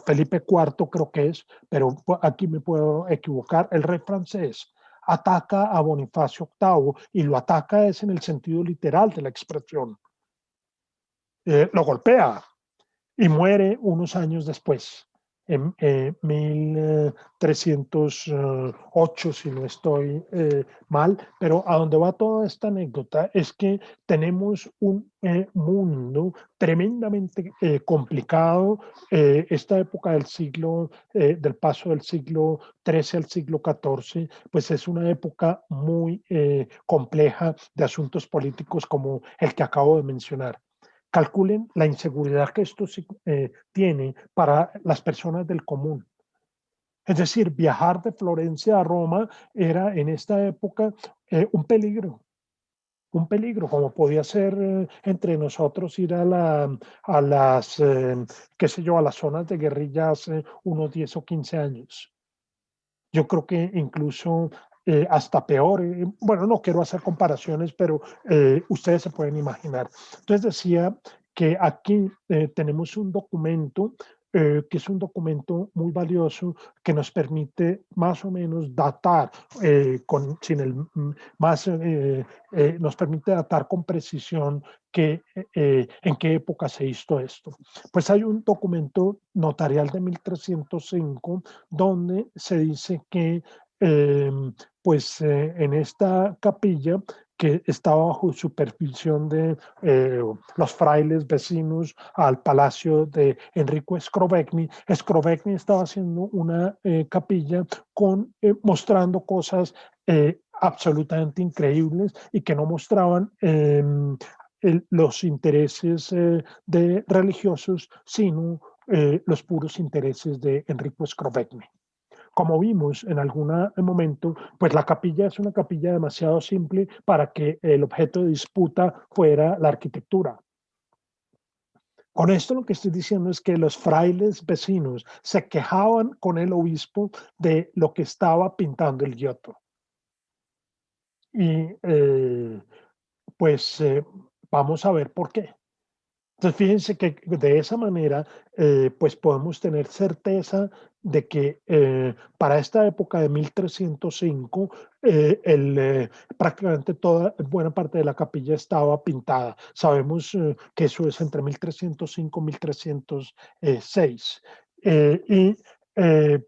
Felipe IV creo que es, pero aquí me puedo equivocar, el rey francés ataca a Bonifacio VIII y lo ataca es en el sentido literal de la expresión. Lo golpea y muere unos años después, en 1308, si no estoy mal, pero a donde va toda esta anécdota es que tenemos un mundo tremendamente complicado. Esta época del paso del siglo XIII al siglo XIV, pues es una época muy compleja de asuntos políticos como el que acabo de mencionar. Calculen la inseguridad que esto tiene para las personas del común. Es decir, viajar de Florencia a Roma era en esta época un peligro, como podía ser entre nosotros ir a las, qué sé yo, a las zonas de guerrilla hace unos 10 o 15 años. Yo creo que incluso hasta peor. Bueno, no quiero hacer comparaciones, pero ustedes se pueden imaginar. Entonces decía que aquí tenemos un documento que es un documento muy valioso que nos permite más o menos datar nos permite datar con precisión en qué época se hizo esto. Pues hay un documento notarial de 1305 donde se dice que en esta capilla que estaba bajo supervisión de los frailes vecinos al palacio de Enrico Scrovegni. Scrovegni estaba haciendo una capilla mostrando cosas absolutamente increíbles y que no mostraban los intereses de religiosos, sino los puros intereses de Enrico Scrovegni. Como vimos en algún momento, pues la capilla es una capilla demasiado simple para que el objeto de disputa fuera la arquitectura. Con esto lo que estoy diciendo es que los frailes vecinos se quejaban con el obispo de lo que estaba pintando el Giotto. Y pues vamos a ver por qué. Entonces, fíjense que de esa manera, pues podemos tener certeza de que para esta época de 1305, prácticamente toda, buena parte de la capilla estaba pintada. Sabemos que eso es entre 1305 y 1306. Y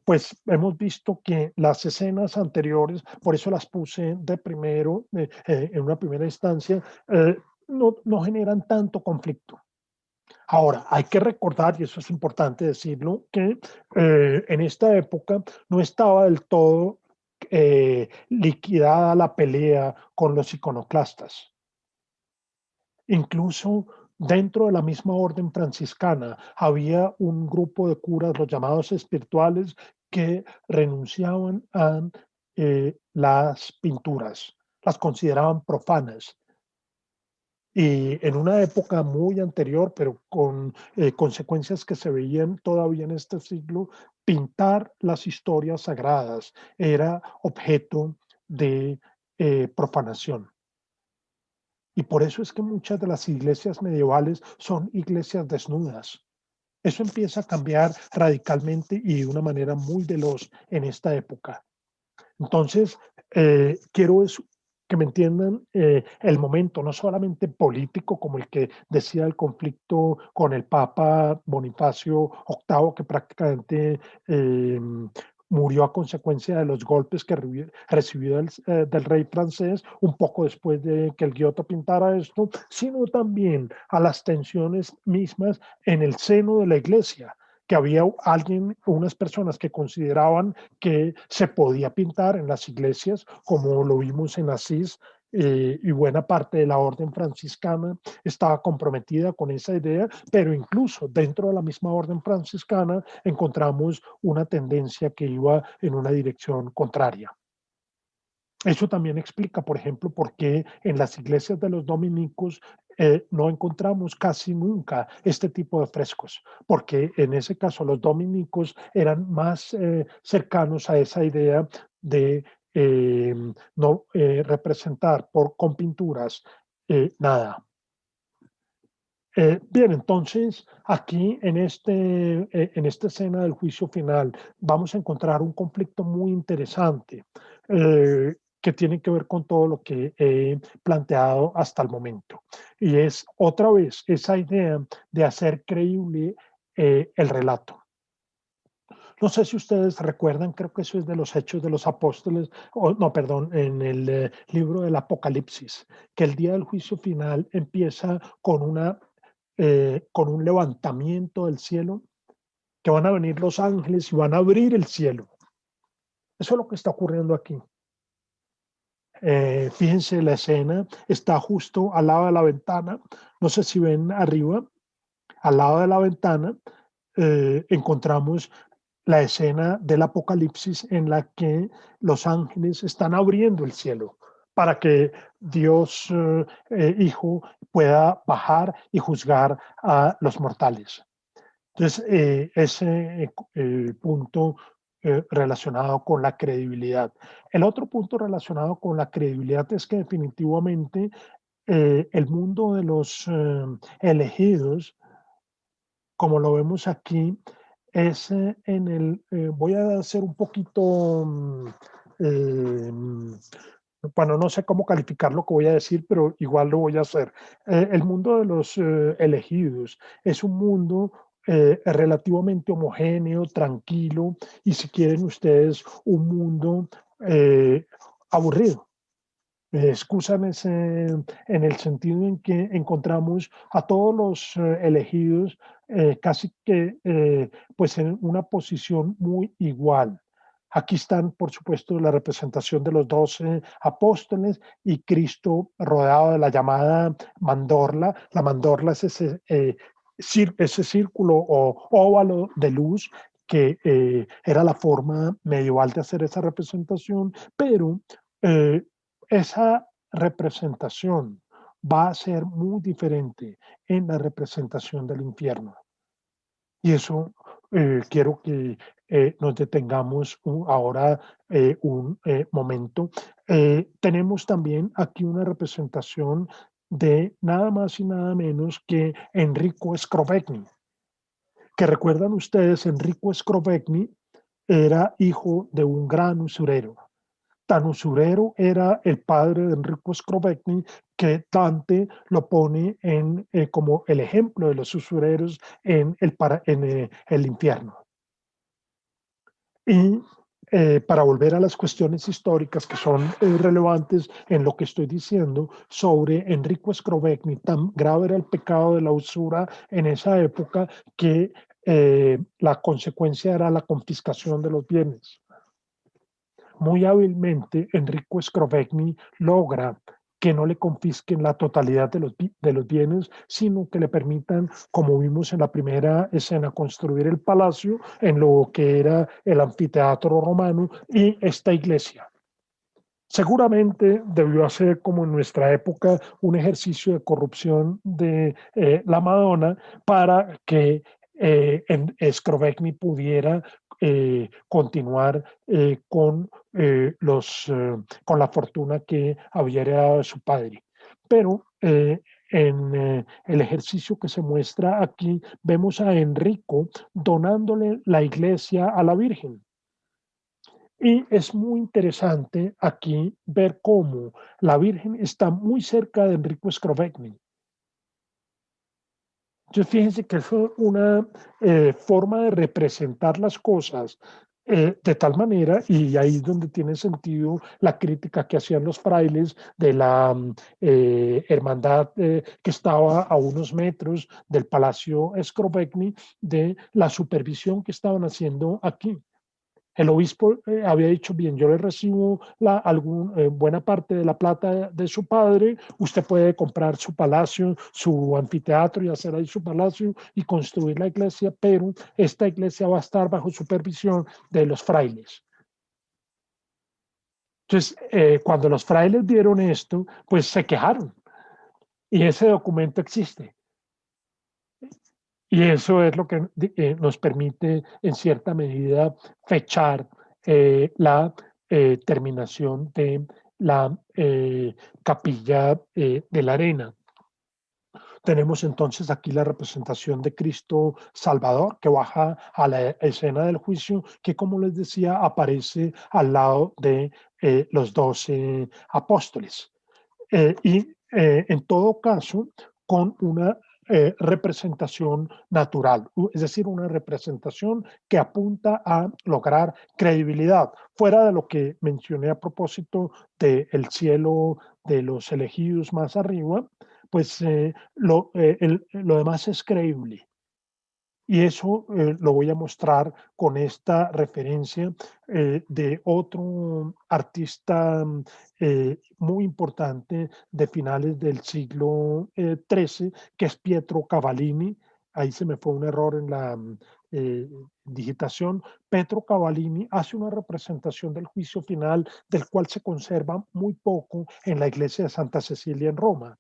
pues hemos visto que las escenas anteriores, por eso las puse de primero, en una primera instancia, no generan tanto conflicto. Ahora, hay que recordar, y eso es importante decirlo, que en esta época no estaba del todo liquidada la pelea con los iconoclastas. Incluso dentro de la misma orden franciscana había un grupo de curas, los llamados espirituales, que renunciaban a las pinturas, las consideraban profanas. Y en una época muy anterior, pero con consecuencias que se veían todavía en este siglo, pintar las historias sagradas era objeto de profanación. Y por eso es que muchas de las iglesias medievales son iglesias desnudas. Eso empieza a cambiar radicalmente y de una manera muy veloz en esta época. Entonces, quiero que me entiendan el momento, no solamente político, como el que decía el conflicto con el Papa Bonifacio VIII, que prácticamente murió a consecuencia de los golpes que recibió del rey francés un poco después de que el Giotto pintara esto, sino también a las tensiones mismas en el seno de la iglesia, que había unas personas que consideraban que se podía pintar en las iglesias, como lo vimos en Asís, y buena parte de la orden franciscana estaba comprometida con esa idea, pero incluso dentro de la misma orden franciscana encontramos una tendencia que iba en una dirección contraria. Eso también explica, por ejemplo, por qué en las iglesias de los dominicos no encontramos casi nunca este tipo de frescos, porque en ese caso los dominicos eran más cercanos a esa idea de eh, no representar con pinturas nada. Bien, entonces aquí en esta escena del juicio final vamos a encontrar un conflicto muy interesante que tiene que ver con todo lo que he planteado hasta el momento. Y es otra vez esa idea de hacer creíble el relato. No sé si ustedes recuerdan, creo que eso es de los Hechos de los Apóstoles, no, perdón, en el libro del Apocalipsis, que el día del juicio final empieza con un levantamiento del cielo, que van a venir los ángeles y van a abrir el cielo. Eso es lo que está ocurriendo aquí. Fíjense, la escena está justo al lado de la ventana. No sé si ven arriba, al lado de la ventana, encontramos la escena del Apocalipsis en la que los ángeles están abriendo el cielo para que Dios Hijo pueda bajar y juzgar a los mortales. Entonces, ese punto relacionado con la credibilidad. El otro punto relacionado con la credibilidad es que definitivamente el mundo de los elegidos, como lo vemos aquí, es voy a hacer un poquito, bueno, no sé cómo calificar lo que voy a decir, pero igual lo voy a hacer. El mundo de los elegidos es un mundo relativamente homogéneo, tranquilo, y si quieren ustedes, un mundo aburrido. Me excusan en el sentido en que encontramos a todos los elegidos casi que pues en una posición muy igual. Aquí están, por supuesto, la representación de los 12 apóstoles y Cristo rodeado de la llamada mandorla. La mandorla es ese círculo o óvalo de luz que era la forma medieval de hacer esa representación, pero eh, esa representación va a ser muy diferente en la representación del infierno. Y eso quiero que nos detengamos ahora un momento. Tenemos también aquí una representación de nada más y nada menos que Enrico Scrovegni, que recuerdan ustedes, Enrico Scrovegni era hijo de un gran usurero. Tan usurero era el padre de Enrico Scrovegni que Dante lo pone como el ejemplo de los usureros en el infierno. Y para volver a las cuestiones históricas que son relevantes en lo que estoy diciendo sobre Enrico Scrovegni, tan grave era el pecado de la usura en esa época que la consecuencia era la confiscación de los bienes. Muy hábilmente, Enrico Scrovegni logra que no le confisquen la totalidad de los bienes, sino que le permitan, como vimos en la primera escena, construir el palacio en lo que era el anfiteatro romano y esta iglesia. Seguramente debió hacer, como en nuestra época, un ejercicio de corrupción de la Madonna para que Scrovegni pudiera continuar con la fortuna que había heredado de su padre. Pero en el ejercicio que se muestra aquí, vemos a Enrico donándole la iglesia a la Virgen. Y es muy interesante aquí ver cómo la Virgen está muy cerca de Enrico Scrovegni. Entonces, fíjense que es una forma de representar las cosas de tal manera, y ahí es donde tiene sentido la crítica que hacían los frailes de la hermandad que estaba a unos metros del Palacio Scrovegni, de la supervisión que estaban haciendo aquí. El obispo había dicho, bien, yo le recibo buena parte de la plata de su padre, usted puede comprar su palacio, su anfiteatro y hacer ahí su palacio y construir la iglesia, pero esta iglesia va a estar bajo supervisión de los frailes. Entonces, cuando los frailes vieron esto, pues se quejaron y ese documento existe. Y eso es lo que nos permite, en cierta medida, fechar la terminación de la capilla de la arena. Tenemos entonces aquí la representación de Cristo Salvador que baja a la escena del juicio, que como les decía, aparece al lado de los 12 apóstoles. Y en todo caso, con una representación natural, es decir, una representación que apunta a lograr credibilidad, fuera de lo que mencioné a propósito del cielo de los elegidos más arriba, pues lo demás es creíble. Y eso lo voy a mostrar con esta referencia de otro artista muy importante de finales del siglo XIII, que es Pietro Cavallini. Ahí se me fue un error en la digitación. Pietro Cavallini hace una representación del juicio final, del cual se conserva muy poco en la iglesia de Santa Cecilia en Roma.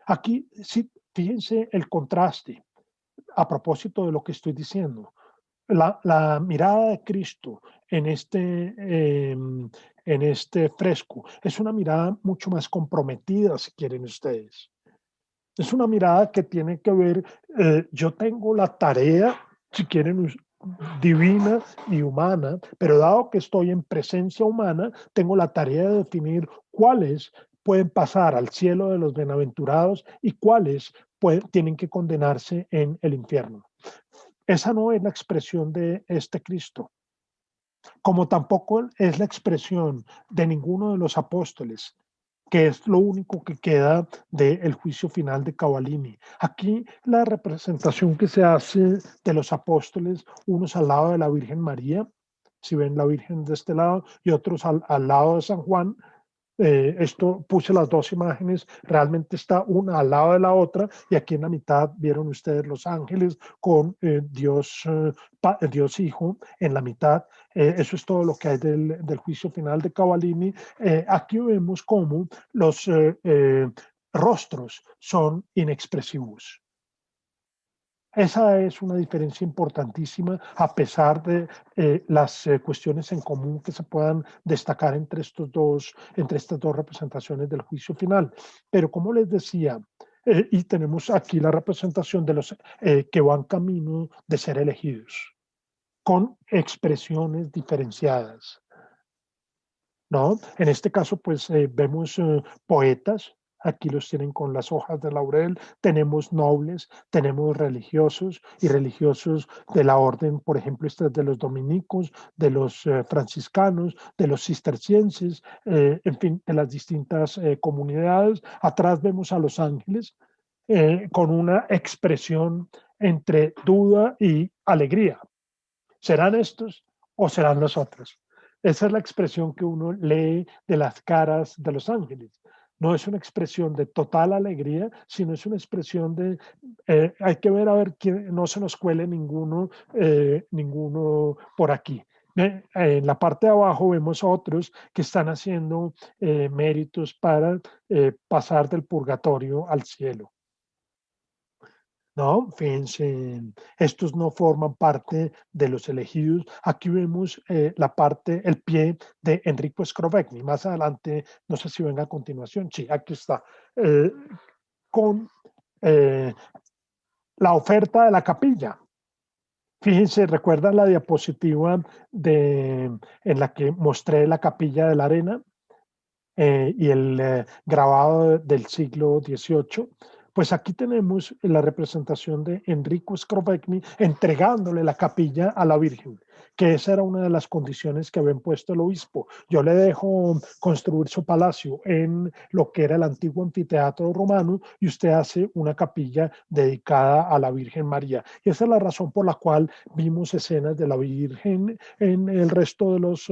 Aquí, sí, fíjense el contraste a propósito de lo que estoy diciendo. La mirada de Cristo en este fresco es una mirada mucho más comprometida, si quieren ustedes. Es una mirada que tiene que ver, yo tengo la tarea, si quieren, divina y humana, pero dado que estoy en presencia humana, tengo la tarea de definir cuáles pueden pasar al cielo de los bienaventurados y cuáles tienen que condenarse en el infierno. Esa no es la expresión de este Cristo, como tampoco es la expresión de ninguno de los apóstoles. que es lo único que queda del juicio final de Cavallini. Aquí la representación que se hace de los apóstoles, unos al lado de la Virgen María, si ven la Virgen de este lado, y otros al lado de San Juan. Esto puse las dos imágenes, realmente está una al lado de la otra, y aquí en la mitad vieron ustedes los ángeles con Dios Hijo en la mitad. Eso es todo lo que hay del juicio final de Cavallini. Aquí vemos cómo los rostros son inexpresivos. Esa es una diferencia importantísima, a pesar de las cuestiones en común que se puedan destacar entre estas dos representaciones del juicio final. Pero como les decía, y tenemos aquí la representación de los que van camino de ser elegidos, con expresiones diferenciadas, ¿no? En este caso, pues vemos poetas, aquí los tienen con las hojas de laurel, tenemos nobles, tenemos religiosos y religiosos de la orden, por ejemplo, esta es de los dominicos, de los franciscanos, de los cistercienses, en fin, de las distintas comunidades. Atrás vemos a los ángeles con una expresión entre duda y alegría. ¿Serán estos o serán los otros? Esa es la expresión que uno lee de las caras de los ángeles. No es una expresión de total alegría, sino es una expresión de hay que ver a ver que no se nos cuele ninguno por aquí. En la parte de abajo vemos a otros que están haciendo méritos para pasar del purgatorio al cielo. No, fíjense, estos no forman parte de los elegidos. Aquí vemos el pie de Enrico Scrovegni. Más adelante, no sé si venga a continuación. Sí, aquí está. Con eh, la oferta de la capilla. Fíjense, ¿recuerdan la diapositiva en la que mostré la capilla de la arena? Y el grabado del siglo XVIII, pues aquí tenemos la representación de Enrico Scrovegni entregándole la capilla a la Virgen, que esa era una de las condiciones que había impuesto el obispo. Yo le dejo construir su palacio en lo que era el antiguo anfiteatro romano y usted hace una capilla dedicada a la Virgen María. Y esa es la razón por la cual vimos escenas de la Virgen en el resto de los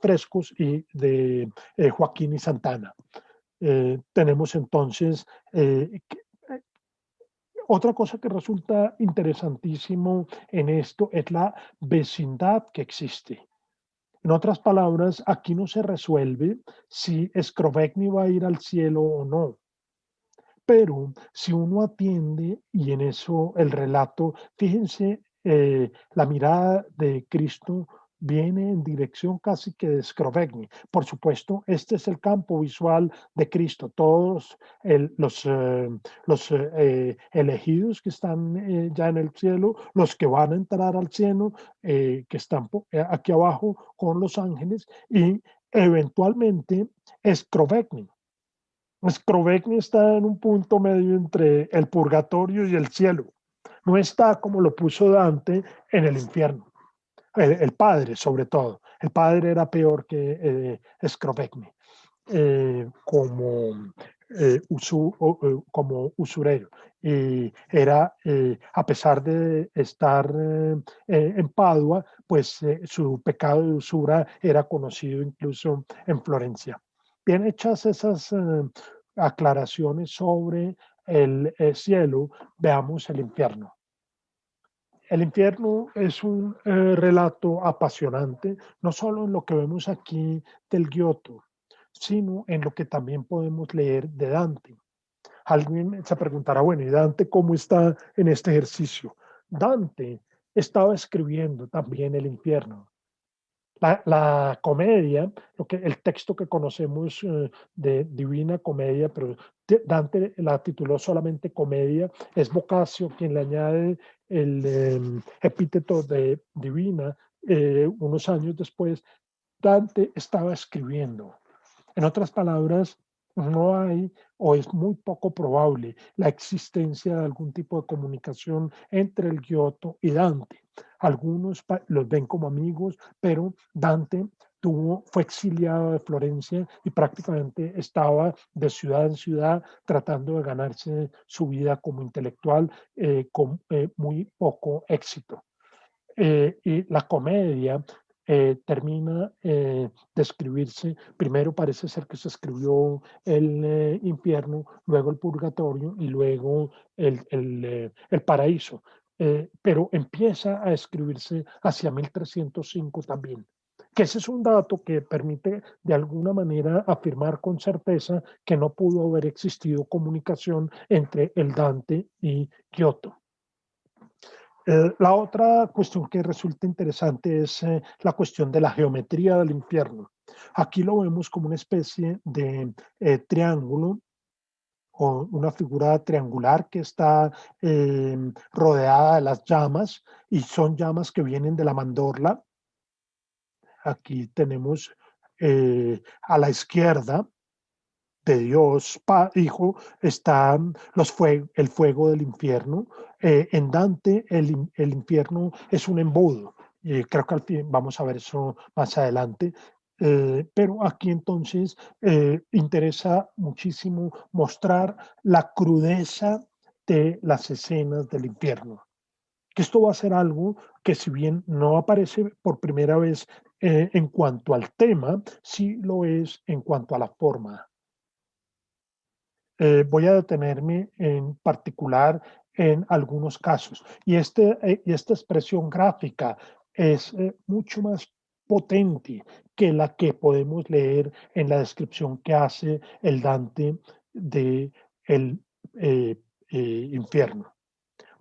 frescos y de Joaquín y Santana. Tenemos entonces otra cosa que resulta interesantísimo en esto es la vecindad que existe. En otras palabras, aquí no se resuelve si Scrovegni va a ir al cielo o no. Pero si uno atiende, y en eso el relato, fíjense, la mirada de Cristo viene en dirección casi que de Scrovegni. Por supuesto, este es el campo visual de Cristo. Todos los elegidos que están ya en el cielo, los que van a entrar al cielo, que están aquí abajo con los ángeles, y eventualmente Scrovegni. Scrovegni está en un punto medio entre el purgatorio y el cielo. No está como lo puso Dante en el infierno. El padre, sobre todo. El padre era peor que Scrovegni, como usurero. Y era, a pesar de estar en Padua, pues su pecado de usura era conocido incluso en Florencia. Bien hechas esas aclaraciones sobre el cielo, veamos el infierno. El infierno es un relato apasionante, no solo en lo que vemos aquí del Giotto, sino en lo que también podemos leer de Dante. Alguien se preguntará, bueno, ¿y Dante cómo está en este ejercicio? Dante estaba escribiendo también el infierno. La comedia, el texto que conocemos de Divina Comedia, pero Dante la tituló solamente Comedia, es Boccaccio quien le añade el epíteto de Divina unos años después. Dante estaba escribiendo. En otras palabras, no hay o es muy poco probable la existencia de algún tipo de comunicación entre el Giotto y Dante. Algunos los ven como amigos, pero Dante fue exiliado de Florencia y prácticamente estaba de ciudad en ciudad tratando de ganarse su vida como intelectual con muy poco éxito. Y la comedia termina de escribirse, primero parece ser que se escribió el infierno, luego el purgatorio y luego el paraíso, pero empieza a escribirse hacia 1305 también. Que ese es un dato que permite de alguna manera afirmar con certeza que no pudo haber existido comunicación entre el Dante y Giotto. La otra cuestión que resulta interesante es la cuestión de la geometría del infierno. Aquí lo vemos como una especie de triángulo o una figura triangular que está rodeada de las llamas y son llamas que vienen de la mandorla. Aquí tenemos a la izquierda de Dios Hijo está el fuego del infierno. En Dante el infierno es un embudo. Creo que al fin vamos a ver eso más adelante. Pero aquí entonces interesa muchísimo mostrar la crudeza de las escenas del infierno. Que esto va a ser algo que si bien no aparece por primera vez en cuanto al tema, sí lo es en cuanto a la forma. Voy a detenerme en particular en algunos casos. Y esta expresión gráfica es mucho más potente que la que podemos leer en la descripción que hace el Dante de el eh, infierno.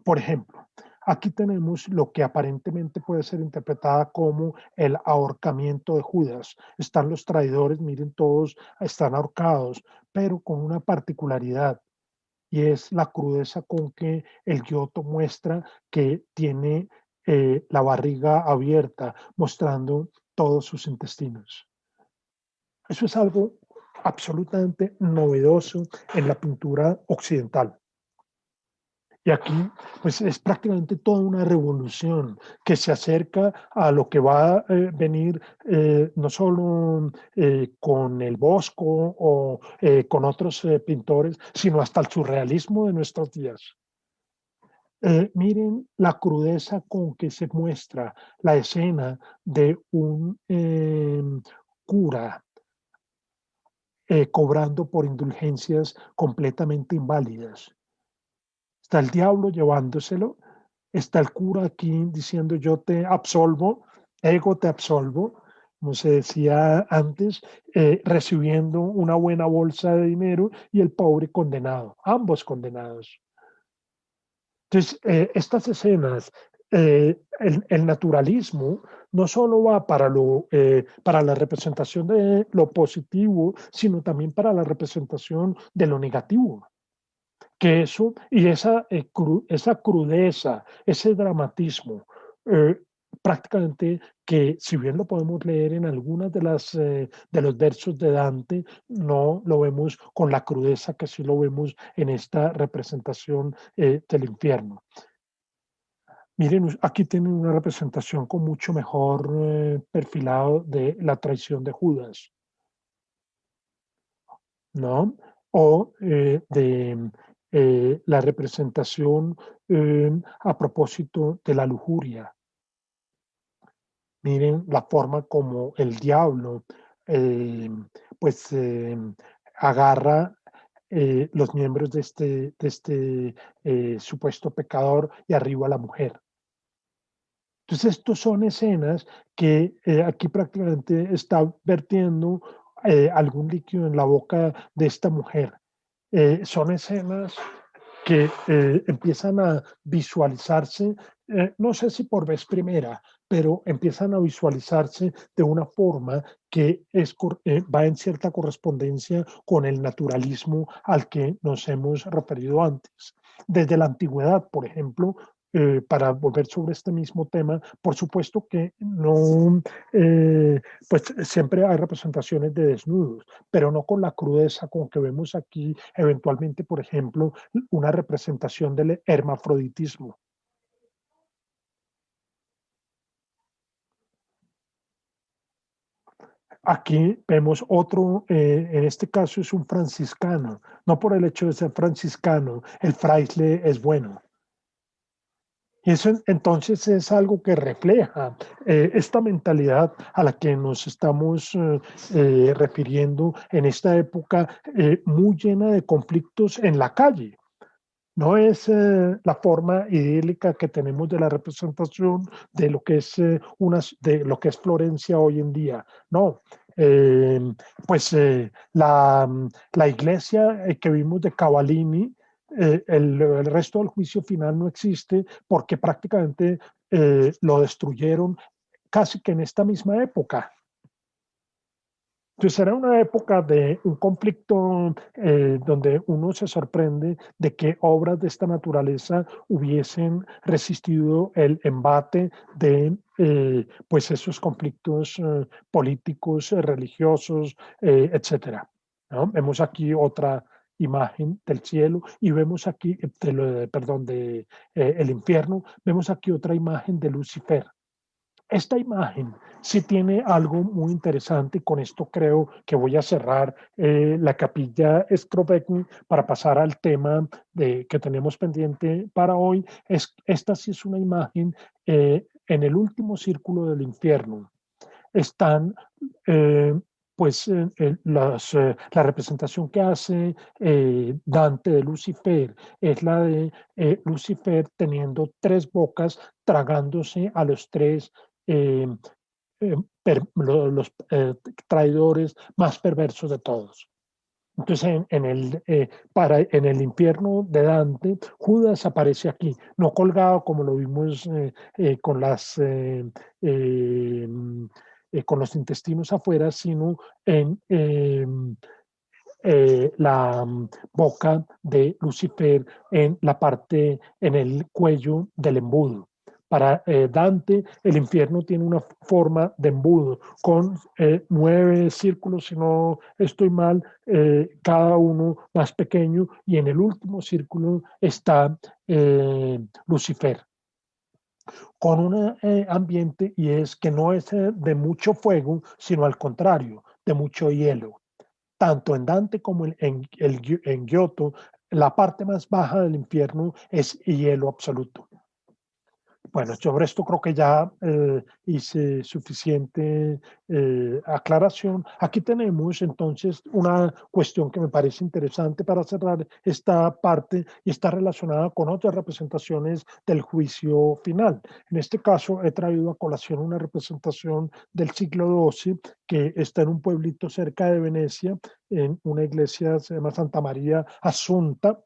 Por ejemplo, aquí tenemos lo que aparentemente puede ser interpretada como el ahorcamiento de Judas. Están los traidores, miren, todos están ahorcados, pero con una particularidad, y es la crudeza con que el Giotto muestra que tiene la barriga abierta, mostrando todos sus intestinos. Eso es algo absolutamente novedoso en la pintura occidental. Y aquí, pues es prácticamente toda una revolución que se acerca a lo que va a venir no solo con el Bosco o con otros pintores, sino hasta el surrealismo de nuestros días. Miren la crudeza con que se muestra la escena de un cura cobrando por indulgencias completamente inválidas. Está el diablo llevándoselo, está el cura aquí diciendo yo te absolvo, ego te absolvo, como se decía antes, recibiendo una buena bolsa de dinero y el pobre condenado, ambos condenados. Entonces, estas escenas, el naturalismo no solo va para la representación de lo positivo, sino también para la representación de lo negativo que eso y esa crudeza, ese dramatismo, eh, prácticamente que si bien lo podemos leer en algunas de los versos de Dante, no lo vemos con la crudeza que sí lo vemos en esta representación del infierno. Miren, aquí tienen una representación con mucho mejor perfilado de la traición de Judas, ¿no? O de la representación a propósito de la lujuria. Miren la forma como el diablo eh, pues agarra los miembros de este supuesto pecador y arriba a la mujer. Entonces, estos son escenas que aquí prácticamente está vertiendo algún líquido en la boca de esta mujer. Son escenas que empiezan a visualizarse, no sé si por vez primera, pero empiezan a visualizarse de una forma que va en cierta correspondencia con el naturalismo al que nos hemos referido antes. Desde la antigüedad, por ejemplo, para volver sobre este mismo tema, por supuesto que no, pues siempre hay representaciones de desnudos, pero no con la crudeza con que vemos aquí, eventualmente, por ejemplo, una representación del hermafroditismo. Aquí vemos otro, en este caso es un franciscano, no por el hecho de ser franciscano, el fraile es bueno. Y eso entonces es algo que refleja esta mentalidad a la que nos estamos refiriendo en esta época muy llena de conflictos en la calle. No es la forma idílica que tenemos de la representación de lo que es, de lo que es Florencia hoy en día. No, eh, pues la iglesia que vimos de Cavallini, el resto del juicio final no existe porque prácticamente lo destruyeron casi que en esta misma época. Entonces era una época de un conflicto donde uno se sorprende de que obras de esta naturaleza hubiesen resistido el embate de pues esos conflictos políticos, religiosos, etcétera. ¿No? Vemos aquí otra imagen del cielo y vemos aquí, perdón, de el infierno, vemos aquí otra imagen de Lucifer. Esta imagen sí tiene algo muy interesante y con esto creo que voy a cerrar la capilla Scrovegni para pasar al tema que tenemos pendiente para hoy. Esta sí es una imagen en el último círculo del infierno. Están eh, pues la representación que hace Dante de Lucifer es la de Lucifer teniendo tres bocas, tragándose a los tres eh, los traidores más perversos de todos. Entonces, en el infierno de Dante, Judas aparece aquí, no colgado como lo vimos con eh, con los intestinos afuera, sino en la boca de Lucifer en la parte, en el cuello del embudo. Para Dante, el infierno tiene una forma de embudo con 9 círculos, si no estoy mal, cada uno más pequeño, y en el último círculo está Lucifer, con un ambiente y es que no es de mucho fuego, sino al contrario, de mucho hielo tanto en Dante como en Giotto, la parte más baja del infierno es hielo absoluto. Bueno, sobre esto creo que ya hice suficiente aclaración. Aquí tenemos entonces una cuestión que me parece interesante para cerrar esta parte y está relacionada con otras representaciones del juicio final. En este caso he traído a colación una representación del siglo XII que está en un pueblito cerca de Venecia, en una iglesia se llama Santa María Asunta,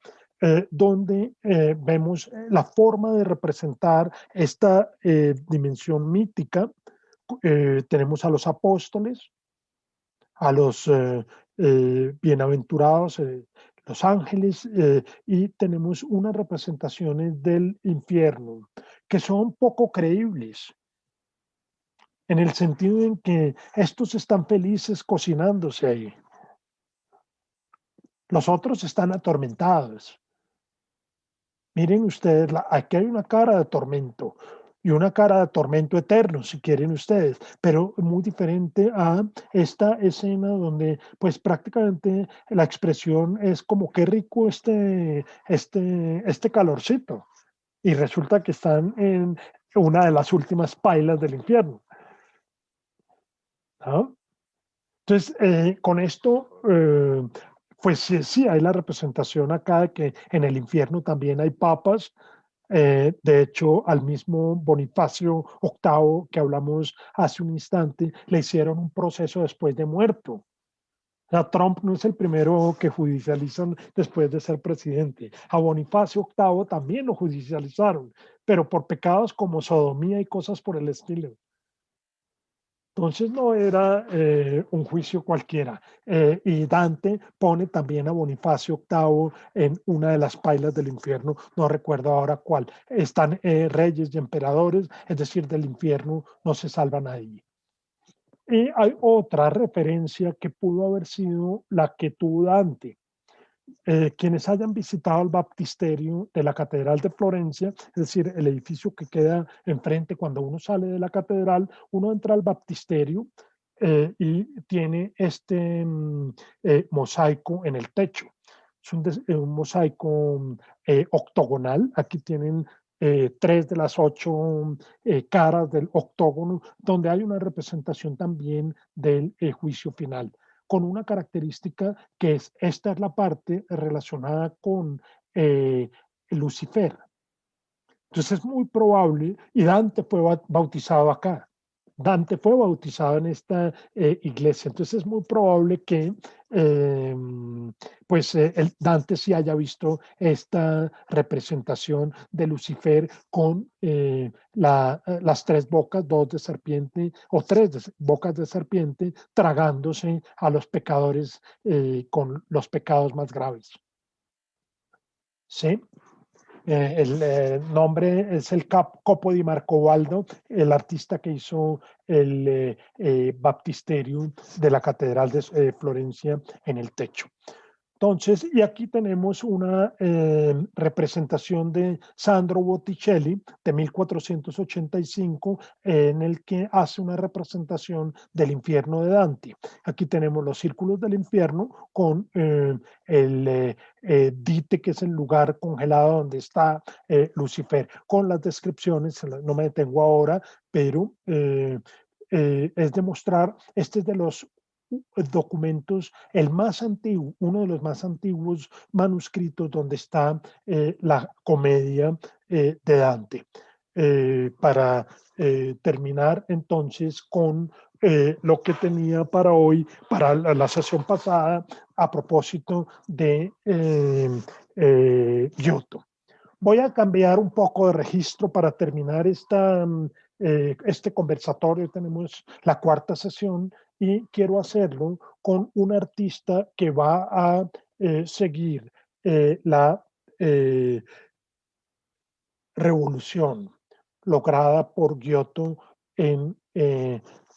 donde vemos la forma de representar esta dimensión mítica. Tenemos a los apóstoles, a los bienaventurados, los ángeles, y tenemos unas representaciones del infierno que son poco creíbles, en el sentido en que estos están felices cocinándose ahí. Los otros están atormentados. Miren ustedes, aquí hay una cara de tormento y una cara de tormento eterno, si quieren ustedes, pero muy diferente a esta escena donde pues prácticamente la expresión es como qué rico este calorcito. Y resulta que están en una de las últimas pailas del infierno, ¿no? Entonces, con esto, pues sí, sí, hay la representación acá de que en el infierno también hay papas. De hecho, al mismo Bonifacio VIII que hablamos hace un instante, le hicieron un proceso después de muerto. O sea, Trump no es el primero que judicializan después de ser presidente. A Bonifacio VIII también lo judicializaron, pero por pecados como sodomía y cosas por el estilo. Entonces no era un juicio cualquiera. Y Dante pone también a Bonifacio VIII en una de las pailas del infierno, no recuerdo ahora cuál. Están reyes y emperadores, es decir, del infierno no se salva nadie. Y hay otra referencia que pudo haber sido la que tuvo Dante. Quienes hayan visitado el baptisterio de la Catedral de Florencia, es decir, el edificio que queda enfrente cuando uno sale de la catedral, uno entra al baptisterio, y tiene este mosaico en el techo. Es un mosaico octogonal. Aquí tienen 3 de las 8 caras del octógono, donde hay una representación también del juicio final, con una característica que es, esta es la parte relacionada con Lucifer. Entonces es muy probable, y Dante fue bautizado acá. Dante fue bautizado en esta iglesia, entonces es muy probable que Dante sí haya visto esta representación de Lucifer con las 3 bocas, 2 de serpiente o 3 bocas de serpiente, tragándose a los pecadores con los pecados más graves. ¿Sí? El nombre es el Copo di Marcobaldo, el artista que hizo el baptisterio de la Catedral de Florencia en el techo. Entonces, y aquí tenemos una representación de Sandro Botticelli de 1485, en el que hace una representación del infierno de Dante. Aquí tenemos los círculos del infierno con el Dite, que es el lugar congelado donde está Lucifer, con las descripciones, no me detengo ahora, pero es demostrar, este es de los documentos, el más antiguo, uno de los más antiguos manuscritos donde está la comedia de Dante. Para terminar entonces con lo que tenía para hoy, para la sesión pasada, a propósito de Giotto. Voy a cambiar un poco de registro para terminar este conversatorio. Tenemos la 4ª sesión y quiero hacerlo con un artista que va a seguir la revolución lograda por Giotto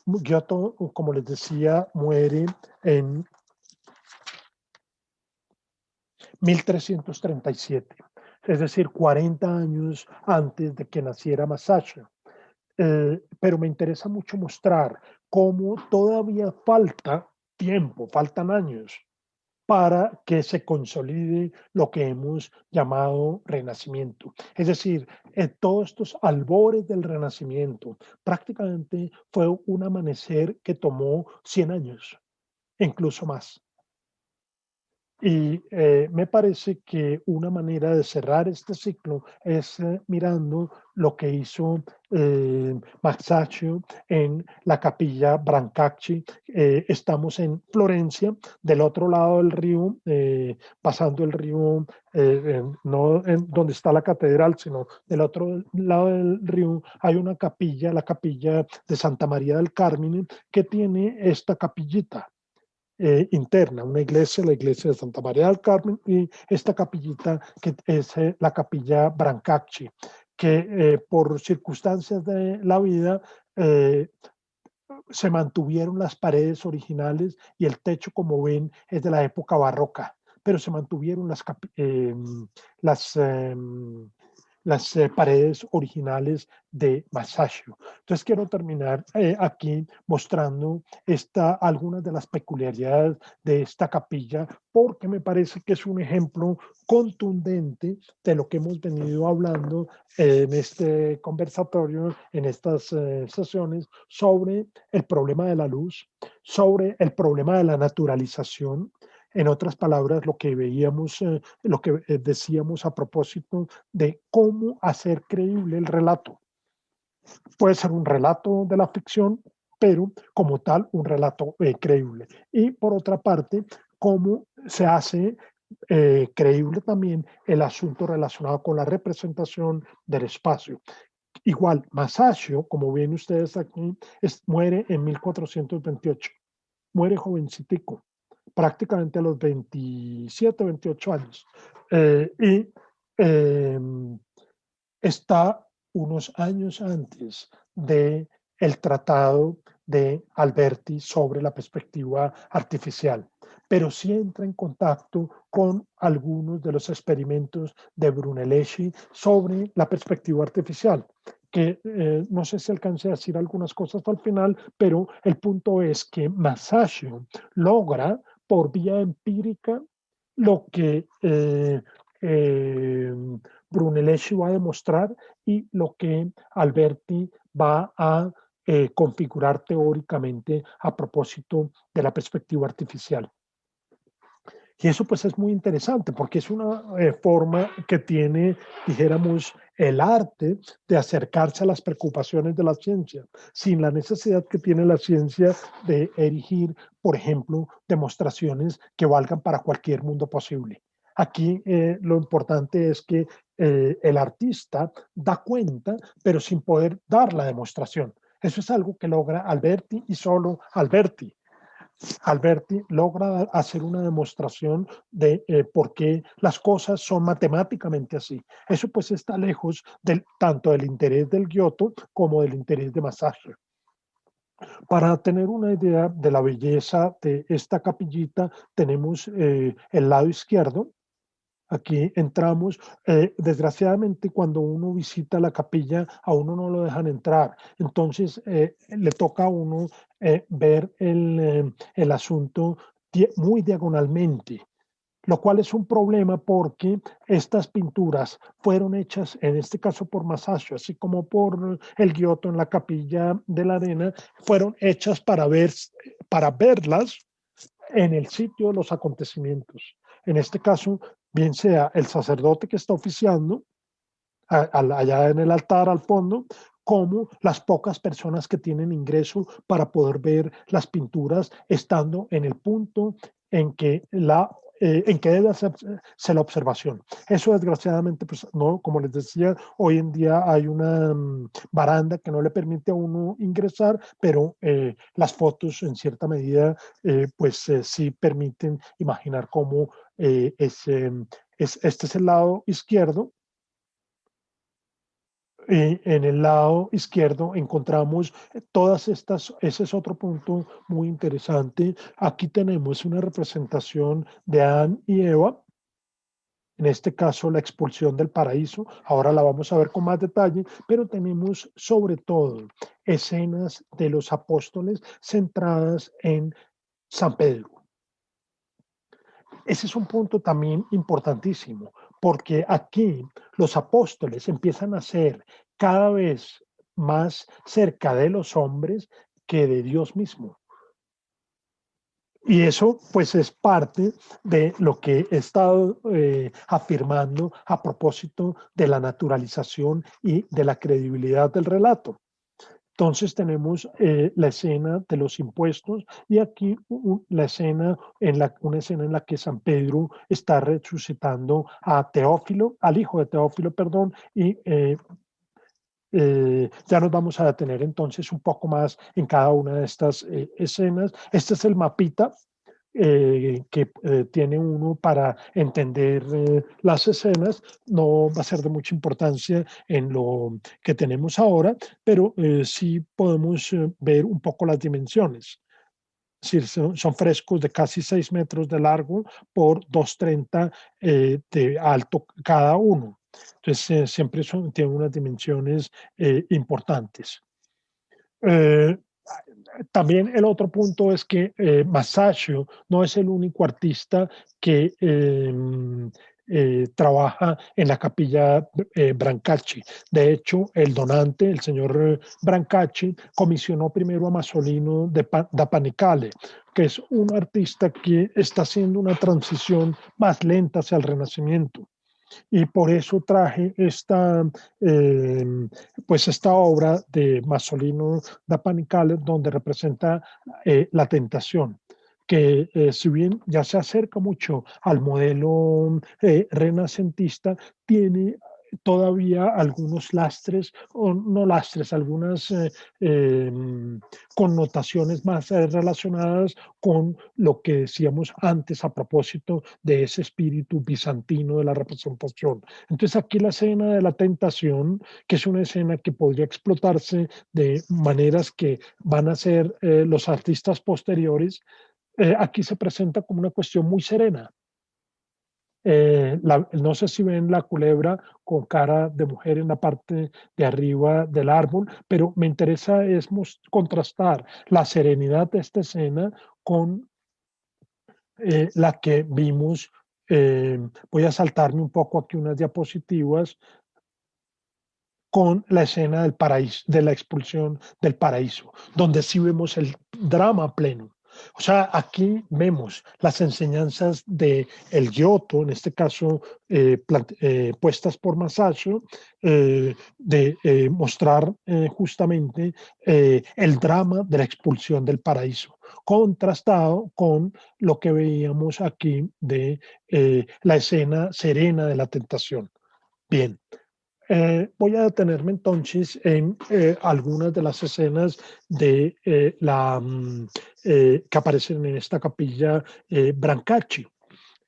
Giotto, como les decía, muere en 1337, es decir, 40 años antes de que naciera Masaccio. Pero me interesa mucho mostrar cómo todavía falta tiempo, faltan años para que se consolide lo que hemos llamado Renacimiento. Es decir, todos estos albores del Renacimiento prácticamente fue un amanecer que tomó 100 años, incluso más. Y me parece que una manera de cerrar este ciclo es mirando lo que hizo Masaccio en la capilla Brancacci. Estamos en Florencia, del otro lado del río, pasando el río, no en donde está la catedral, sino del otro lado del río hay una capilla, la capilla de Santa María del Carmine, que tiene esta capillita interna, una iglesia, la iglesia de Santa María del Carmen, y esta capillita que es la capilla Brancacci, que por circunstancias de la vida se mantuvieron las paredes originales y el techo, como ven, es de la época barroca, pero se mantuvieron las paredes originales de Masaccio. Entonces quiero terminar aquí mostrando algunas de las peculiaridades de esta capilla, porque me parece que es un ejemplo contundente de lo que hemos venido hablando en este conversatorio, en estas sesiones, sobre el problema de la luz, sobre el problema de la naturalización. En otras palabras, lo que veíamos, lo que decíamos a propósito de cómo hacer creíble el relato. Puede ser un relato de la ficción, pero como tal, un relato creíble. Y por otra parte, cómo se hace creíble también el asunto relacionado con la representación del espacio. Igual, Masaccio, como ven ustedes aquí, muere en 1428. Muere jovencitico, prácticamente a los 27, 28 años. Y está unos años antes del tratado de Alberti sobre la perspectiva artificial, pero sí entra en contacto con algunos de los experimentos de Brunelleschi sobre la perspectiva artificial. que no sé si alcancé a decir algunas cosas al final, pero el punto es que Masaccio logra por vía empírica lo que eh, Brunelleschi va a demostrar y lo que Alberti va a configurar teóricamente a propósito de la perspectiva artificial. Y eso pues es muy interesante porque es una forma que tiene, dijéramos, el arte de acercarse a las preocupaciones de la ciencia, sin la necesidad que tiene la ciencia de erigir, por ejemplo, demostraciones que valgan para cualquier mundo posible. Aquí lo importante es que el artista da cuenta, pero sin poder dar la demostración. Eso es algo que logra Alberti y solo Alberti. Alberti logra hacer una demostración de por qué las cosas son matemáticamente así. Eso pues está lejos tanto del interés del Giotto como del interés de Masaccio. Para tener una idea de la belleza de esta capillita, tenemos el lado izquierdo. Aquí entramos. Desgraciadamente, cuando uno visita la capilla, a uno no lo dejan entrar. Entonces, le toca a uno ver el asunto muy diagonalmente, lo cual es un problema porque estas pinturas fueron hechas, en este caso por Masaccio, así como por el Giotto en la Capilla de la Arena, fueron hechas para verlas en el sitio de los acontecimientos. En este caso, bien sea el sacerdote que está oficiando allá en el altar al fondo, como las pocas personas que tienen ingreso para poder ver las pinturas estando en el punto en que en que debe hacerse la observación. Eso desgraciadamente, pues no, como les decía, hoy en día hay una baranda que no le permite a uno ingresar, pero las fotos en cierta medida pues sí permiten imaginar cómo este es el lado izquierdo. En el lado izquierdo encontramos todas estas, ese es otro punto muy interesante. Aquí tenemos una representación de Adán y Eva, en este caso la expulsión del paraíso, ahora la vamos a ver con más detalle, pero tenemos sobre todo escenas de los apóstoles centradas en San Pedro. Ese es un punto también importantísimo, porque aquí los apóstoles empiezan a ser cada vez más cerca de los hombres que de Dios mismo. Y eso pues es parte de lo que he estado afirmando a propósito de la naturalización y de la credibilidad del relato. Entonces tenemos la escena de los impuestos y aquí una escena en la que San Pedro está resucitando a Teófilo, al hijo de Teófilo, perdón, y ya nos vamos a detener entonces un poco más en cada una de estas escenas. Este es el mapita que tiene uno para entender las escenas. No va a ser de mucha importancia en lo que tenemos ahora, pero sí podemos ver un poco las dimensiones. Es decir, son frescos de casi 6 metros de largo por 2,30 de alto cada uno. Entonces, siempre tienen unas dimensiones importantes. Eh, También el otro punto es que Masaccio no es el único artista que trabaja en la capilla Brancacci. De hecho, el donante, el señor Brancacci, comisionó primero a Masolino da Panicale, que es un artista que está haciendo una transición más lenta hacia el Renacimiento. Y por eso traje eh, esta obra de Masolino da Panicale, donde representa la tentación, que si bien ya se acerca mucho al modelo renacentista, tiene todavía algunos lastres, o no lastres, algunas eh, connotaciones más relacionadas con lo que decíamos antes a propósito de ese espíritu bizantino de la representación. Entonces aquí la escena de la tentación, que es una escena que podría explotarse de maneras que van a ser los artistas posteriores, aquí se presenta como una cuestión muy serena. no sé si ven la culebra con cara de mujer en la parte de arriba del árbol, pero me interesa es contrastar la serenidad de esta escena con la que vimos. Voy a saltarme un poco aquí unas diapositivas con la escena del paraíso, de la expulsión del paraíso, donde sí vemos el drama pleno. O sea, aquí vemos las enseñanzas de el Giotto, en este caso puestas por Masaccio, de mostrar justamente el drama de la expulsión del paraíso, contrastado con lo que veíamos aquí de la escena serena de la tentación. Bien, voy a detenerme entonces en algunas de las escenas de que aparecen en esta capilla Brancacci.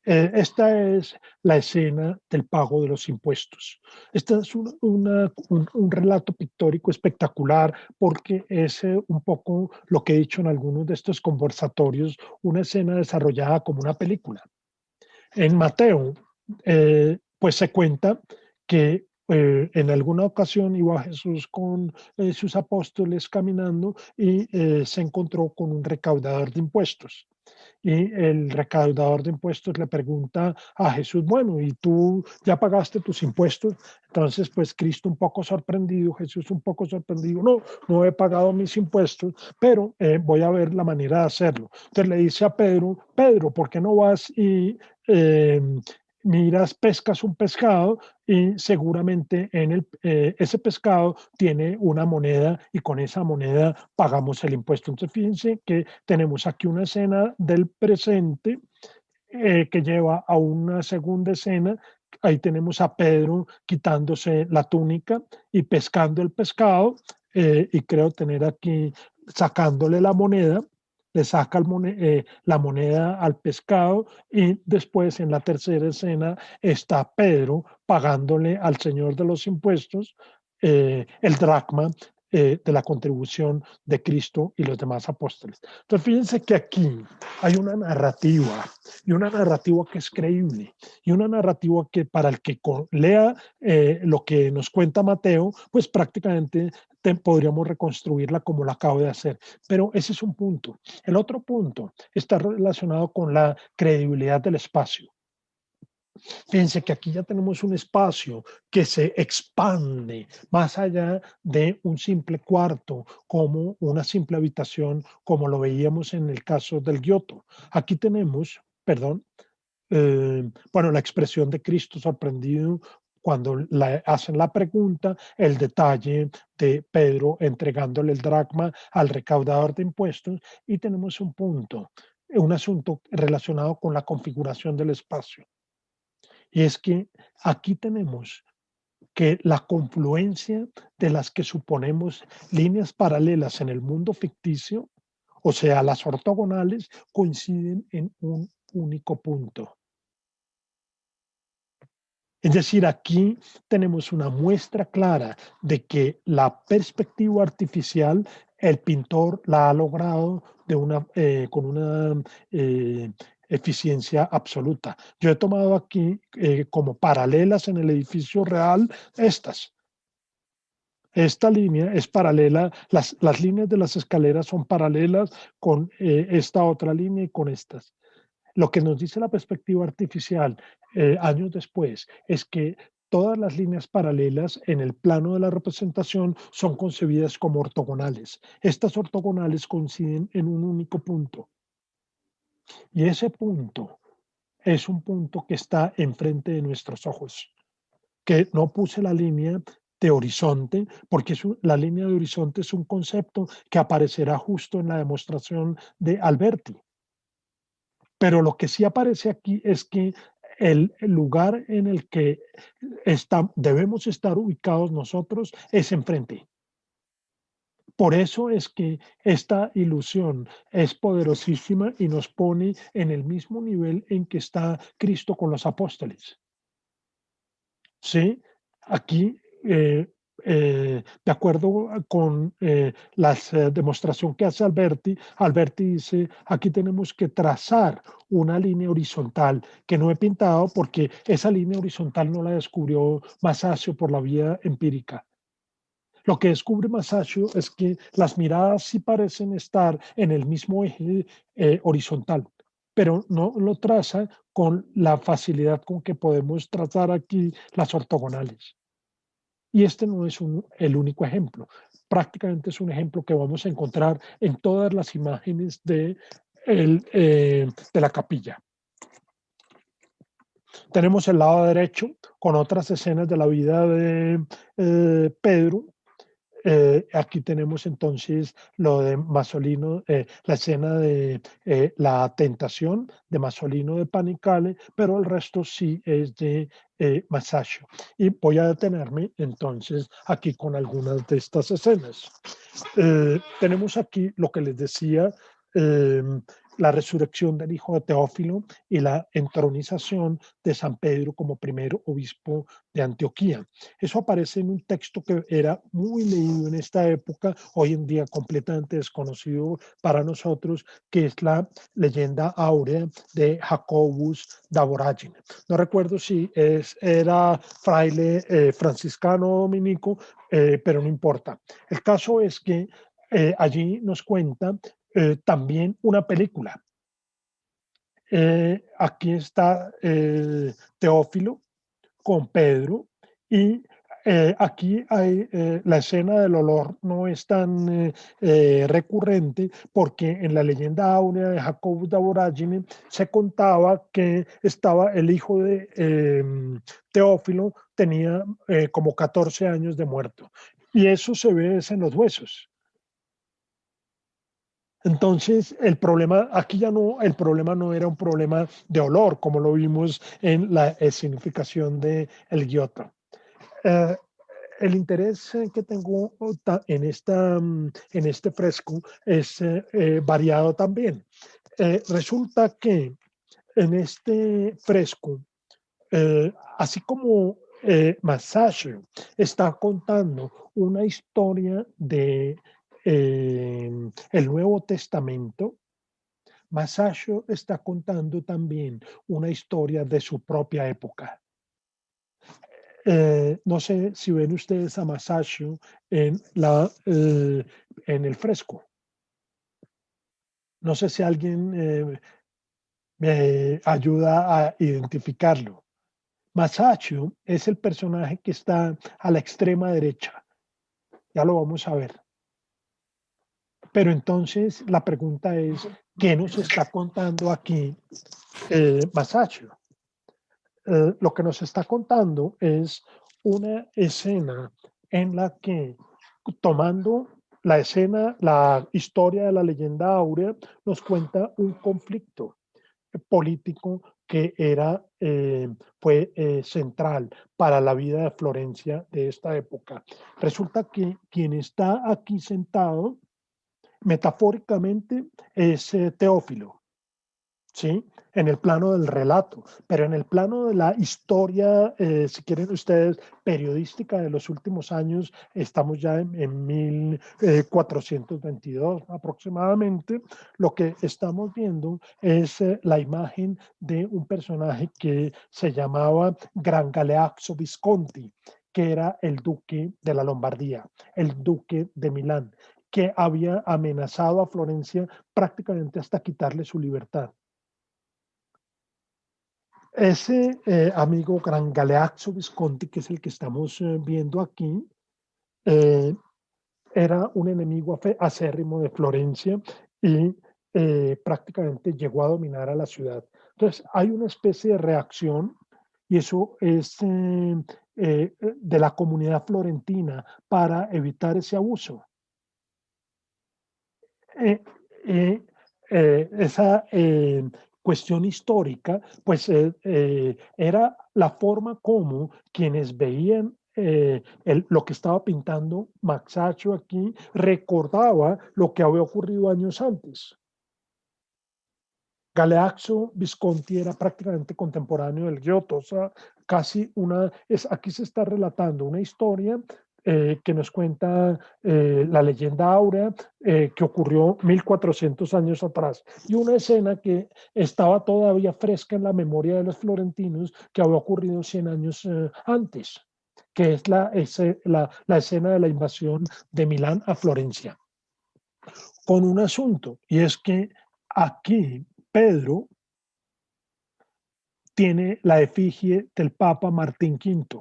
Esta es la escena del pago de los impuestos. Este es un relato pictórico espectacular porque es un poco lo que he dicho en algunos de estos conversatorios, una escena desarrollada como una película. En Mateo, pues se cuenta que en alguna ocasión iba Jesús con sus apóstoles caminando y se encontró con un recaudador de impuestos. Y el recaudador de impuestos le pregunta a Jesús, bueno, ¿y tú ya pagaste tus impuestos? Entonces, pues Cristo un poco sorprendido, Jesús un poco sorprendido, no, no he pagado mis impuestos, pero voy a ver la manera de hacerlo. Entonces le dice a Pedro, Pedro, ¿por qué no vas y eh, miras, pescas un pescado y seguramente ese pescado tiene una moneda y con esa moneda pagamos el impuesto? Entonces fíjense que tenemos aquí una escena del presente que lleva a una segunda escena. Ahí tenemos a Pedro quitándose la túnica y pescando el pescado, y creo tener aquí sacándole la moneda, le saca la moneda al pescado y después en la tercera escena está Pedro pagándole al señor de los impuestos el dracma de la contribución de Cristo y los demás apóstoles. Entonces fíjense que aquí hay una narrativa y una narrativa que es creíble y una narrativa que para el que lea lo que nos cuenta Mateo, pues prácticamente podríamos reconstruirla como la acabo de hacer. Pero ese es un punto. El otro punto está relacionado con la credibilidad del espacio. Fíjense que aquí ya tenemos un espacio que se expande más allá de un simple cuarto, como una simple habitación, como lo veíamos en el caso del Giotto. Aquí tenemos, perdón, bueno, la expresión de Cristo sorprendido cuando le hacen la pregunta, el detalle de Pedro entregándole el dracma al recaudador de impuestos, y tenemos un punto, un asunto relacionado con la configuración del espacio. Y es que aquí tenemos que la confluencia de las que suponemos líneas paralelas en el mundo ficticio, o sea, las ortogonales, coinciden en un único punto. Es decir, aquí tenemos una muestra clara de que la perspectiva artificial, el pintor la ha logrado con una eficiencia absoluta. Yo he tomado aquí como paralelas en el edificio real estas. Esta línea es paralela, las líneas de las escaleras son paralelas con esta otra línea y con estas. Lo que nos dice la perspectiva artificial años después es que todas las líneas paralelas en el plano de la representación son concebidas como ortogonales. Estas ortogonales coinciden en un único punto. Y ese punto es un punto que está enfrente de nuestros ojos, que no puse la línea de horizonte, porque la línea de horizonte es un concepto que aparecerá justo en la demostración de Alberti. Pero lo que sí aparece aquí es que el lugar en el que debemos estar ubicados nosotros es enfrente. Por eso es que esta ilusión es poderosísima y nos pone en el mismo nivel en que está Cristo con los apóstoles. ¿Sí? Aquí de acuerdo con la demostración que hace Alberti, Alberti dice, aquí tenemos que trazar una línea horizontal que no he pintado porque esa línea horizontal no la descubrió Masaccio por la vía empírica. Lo que descubre Masaccio es que las miradas sí parecen estar en el mismo eje horizontal, pero no lo traza con la facilidad con que podemos trazar aquí las ortogonales. Y este no es el único ejemplo. Prácticamente es un ejemplo que vamos a encontrar en todas las imágenes de la capilla. Tenemos el lado derecho con otras escenas de la vida de Pedro. Aquí tenemos entonces lo de Masolino, la escena de la tentación de Masolino de Panicale, pero el resto sí es de Masaccio. Y voy a detenerme entonces aquí con algunas de estas escenas. Tenemos aquí lo que les decía, eh, la resurrección del hijo de Teófilo y la entronización de San Pedro como primer obispo de Antioquía. Eso aparece en un texto que era muy leído en esta época, hoy en día completamente desconocido para nosotros, que es la leyenda áurea de Jacobus da Voragine. No recuerdo si era fraile franciscano o dominico, pero no importa. El caso es que allí nos cuenta también una película. Aquí está Teófilo con Pedro y aquí hay la escena del olor no es tan recurrente porque en la leyenda áurea de Jacobo da Voragine se contaba que estaba el hijo de Teófilo, tenía como 14 años de muerto y eso se ve en los huesos. Entonces, el problema, aquí ya no, el problema no era un problema de olor, como lo vimos en la escenificación de El Giotto. Eh, el interés que tengo en este fresco es variado también. Resulta que en este fresco, así como Masaccio está contando una historia de el Nuevo Testamento, Masaccio está contando también una historia de su propia época. No sé si ven ustedes a Masaccio en el fresco. No sé si alguien me ayuda a identificarlo. Masaccio es el personaje que está a la extrema derecha. Ya lo vamos a ver. Pero entonces la pregunta es, ¿qué nos está contando aquí Masaccio? Lo que nos está contando es una escena en la que, tomando la escena, la historia de la leyenda áurea, nos cuenta un conflicto político que fue central para la vida de Florencia de esta época. Resulta que quien está aquí sentado, metafóricamente, es Teófilo. ¿Sí? En el plano del relato, pero en el plano de la historia, si quieren ustedes, periodística de los últimos años, estamos ya en 1422 aproximadamente, lo que estamos viendo es la imagen de un personaje que se llamaba Gran Galeazzo Visconti, que era el duque de la Lombardía, el duque de Milán, que había amenazado a Florencia prácticamente hasta quitarle su libertad. Ese amigo Gran Galeazzo Visconti, que es el que estamos viendo aquí, eh, era un enemigo acérrimo de Florencia y prácticamente llegó a dominar a la ciudad. Entonces, hay una especie de reacción y eso es de la comunidad florentina para evitar ese abuso. Eh, eh, esa cuestión histórica, pues era la forma como quienes veían lo que estaba pintando Masaccio aquí recordaba lo que había ocurrido años antes. Galeazzo Visconti era prácticamente contemporáneo del Giotto, o sea, casi aquí se está relatando una historia que nos cuenta la leyenda áurea que ocurrió 1400 años atrás, y una escena que estaba todavía fresca en la memoria de los florentinos, que había ocurrido 100 años antes, que es la escena de la invasión de Milán a Florencia, con un asunto, y es que aquí Pedro tiene la efigie del Papa Martín V,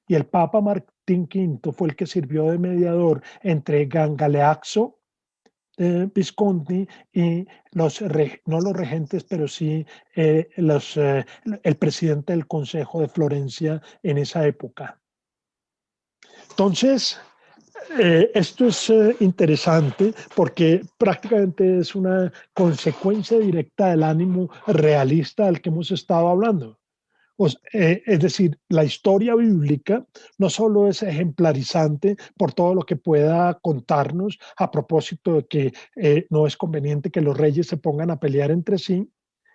y el Papa Martín V fue el que sirvió de mediador entre Gangaleazzo Visconti y no los regentes, pero sí el presidente del Consejo de Florencia en esa época. Entonces, esto es interesante porque prácticamente es una consecuencia directa del ánimo realista del que hemos estado hablando. Es decir, la historia bíblica no solo es ejemplarizante por todo lo que pueda contarnos a propósito de que no es conveniente que los reyes se pongan a pelear entre sí,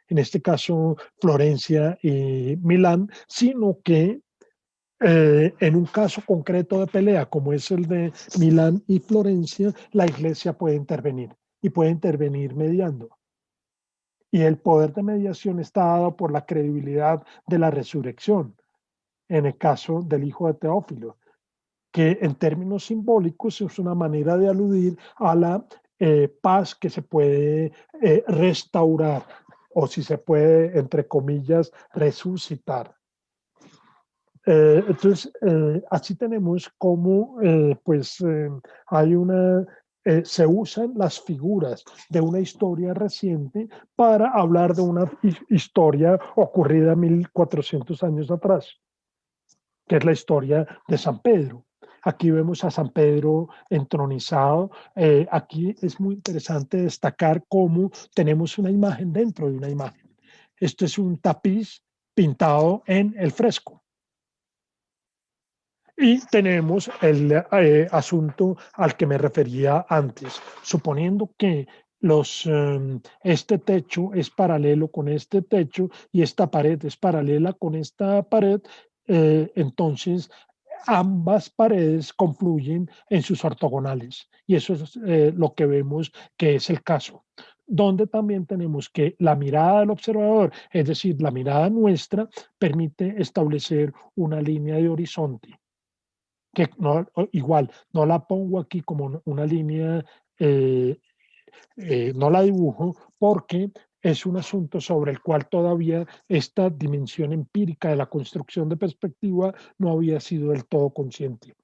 en este caso Florencia y Milán, sino que en un caso concreto de pelea, como es el de Milán y Florencia, la iglesia puede intervenir y puede intervenir mediando. Y el poder de mediación está dado por la credibilidad de la resurrección, en el caso del hijo de Teófilo, que en términos simbólicos es una manera de aludir a la paz que se puede restaurar, o si se puede, entre comillas, resucitar. Entonces, así tenemos cómo hay se usan las figuras de una historia reciente para hablar de una historia ocurrida 1400 años atrás, que es la historia de San Pedro. Aquí vemos a San Pedro entronizado. Aquí es muy interesante destacar cómo tenemos una imagen dentro de una imagen. Este es un tapiz pintado en el fresco. Y tenemos el asunto al que me refería antes, suponiendo que este techo es paralelo con este techo y esta pared es paralela con esta pared, entonces ambas paredes confluyen en sus ortogonales, y eso es lo que vemos que es el caso, donde también tenemos que la mirada del observador, es decir, la mirada nuestra, permite establecer una línea de horizonte que no, igual no la pongo aquí como una línea, eh, no la dibujo porque es un asunto sobre el cual todavía esta dimensión empírica de la construcción de perspectiva no había sido del todo consciente.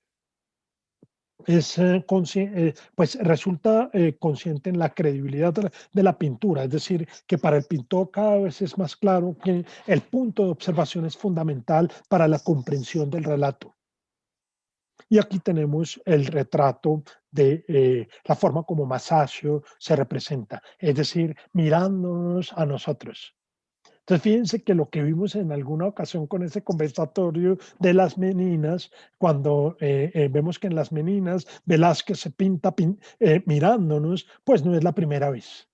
Pues resulta consciente en la credibilidad de la pintura, es decir, que para el pintor cada vez es más claro que el punto de observación es fundamental para la comprensión del relato. Y aquí tenemos el retrato de la forma como Masaccio se representa, es decir, mirándonos a nosotros. Entonces, fíjense que lo que vimos en alguna ocasión con ese conversatorio de las meninas, cuando vemos que en las meninas Velázquez se pinta mirándonos, pues no es la primera vez.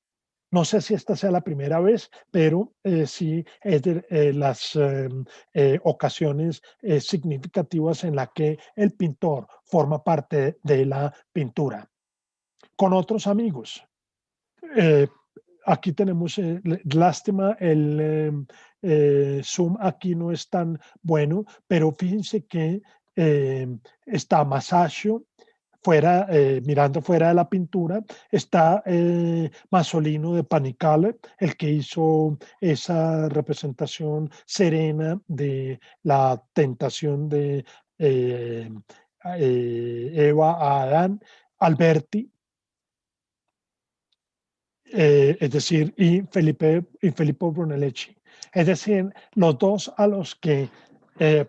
No sé si esta sea la primera vez, pero sí es de las ocasiones significativas en la que el pintor forma parte de la pintura con otros amigos. Eh, Aquí tenemos, lástima, zoom aquí no es tan bueno, pero fíjense que está Masaccio mirando fuera de la pintura, está Masolino de Panicale, el que hizo esa representación serena de la tentación de eh, Eva a Adán, Alberti, es decir, y Filippo Brunelleschi. Es decir, los dos a los que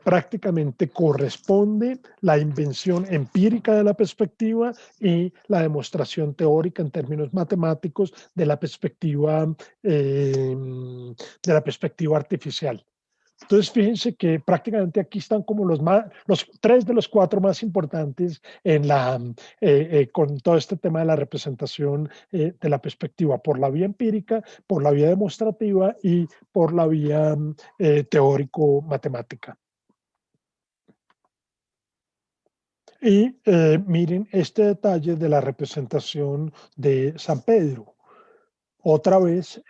prácticamente corresponde la invención empírica de la perspectiva y la demostración teórica en términos matemáticos de la perspectiva artificial. Entonces, fíjense que prácticamente aquí están como los tres de los cuatro más importantes con todo este tema de la representación de la perspectiva por la vía empírica, por la vía demostrativa y por la vía teórico-matemática. Y miren este detalle de la representación de San Pedro, otra vez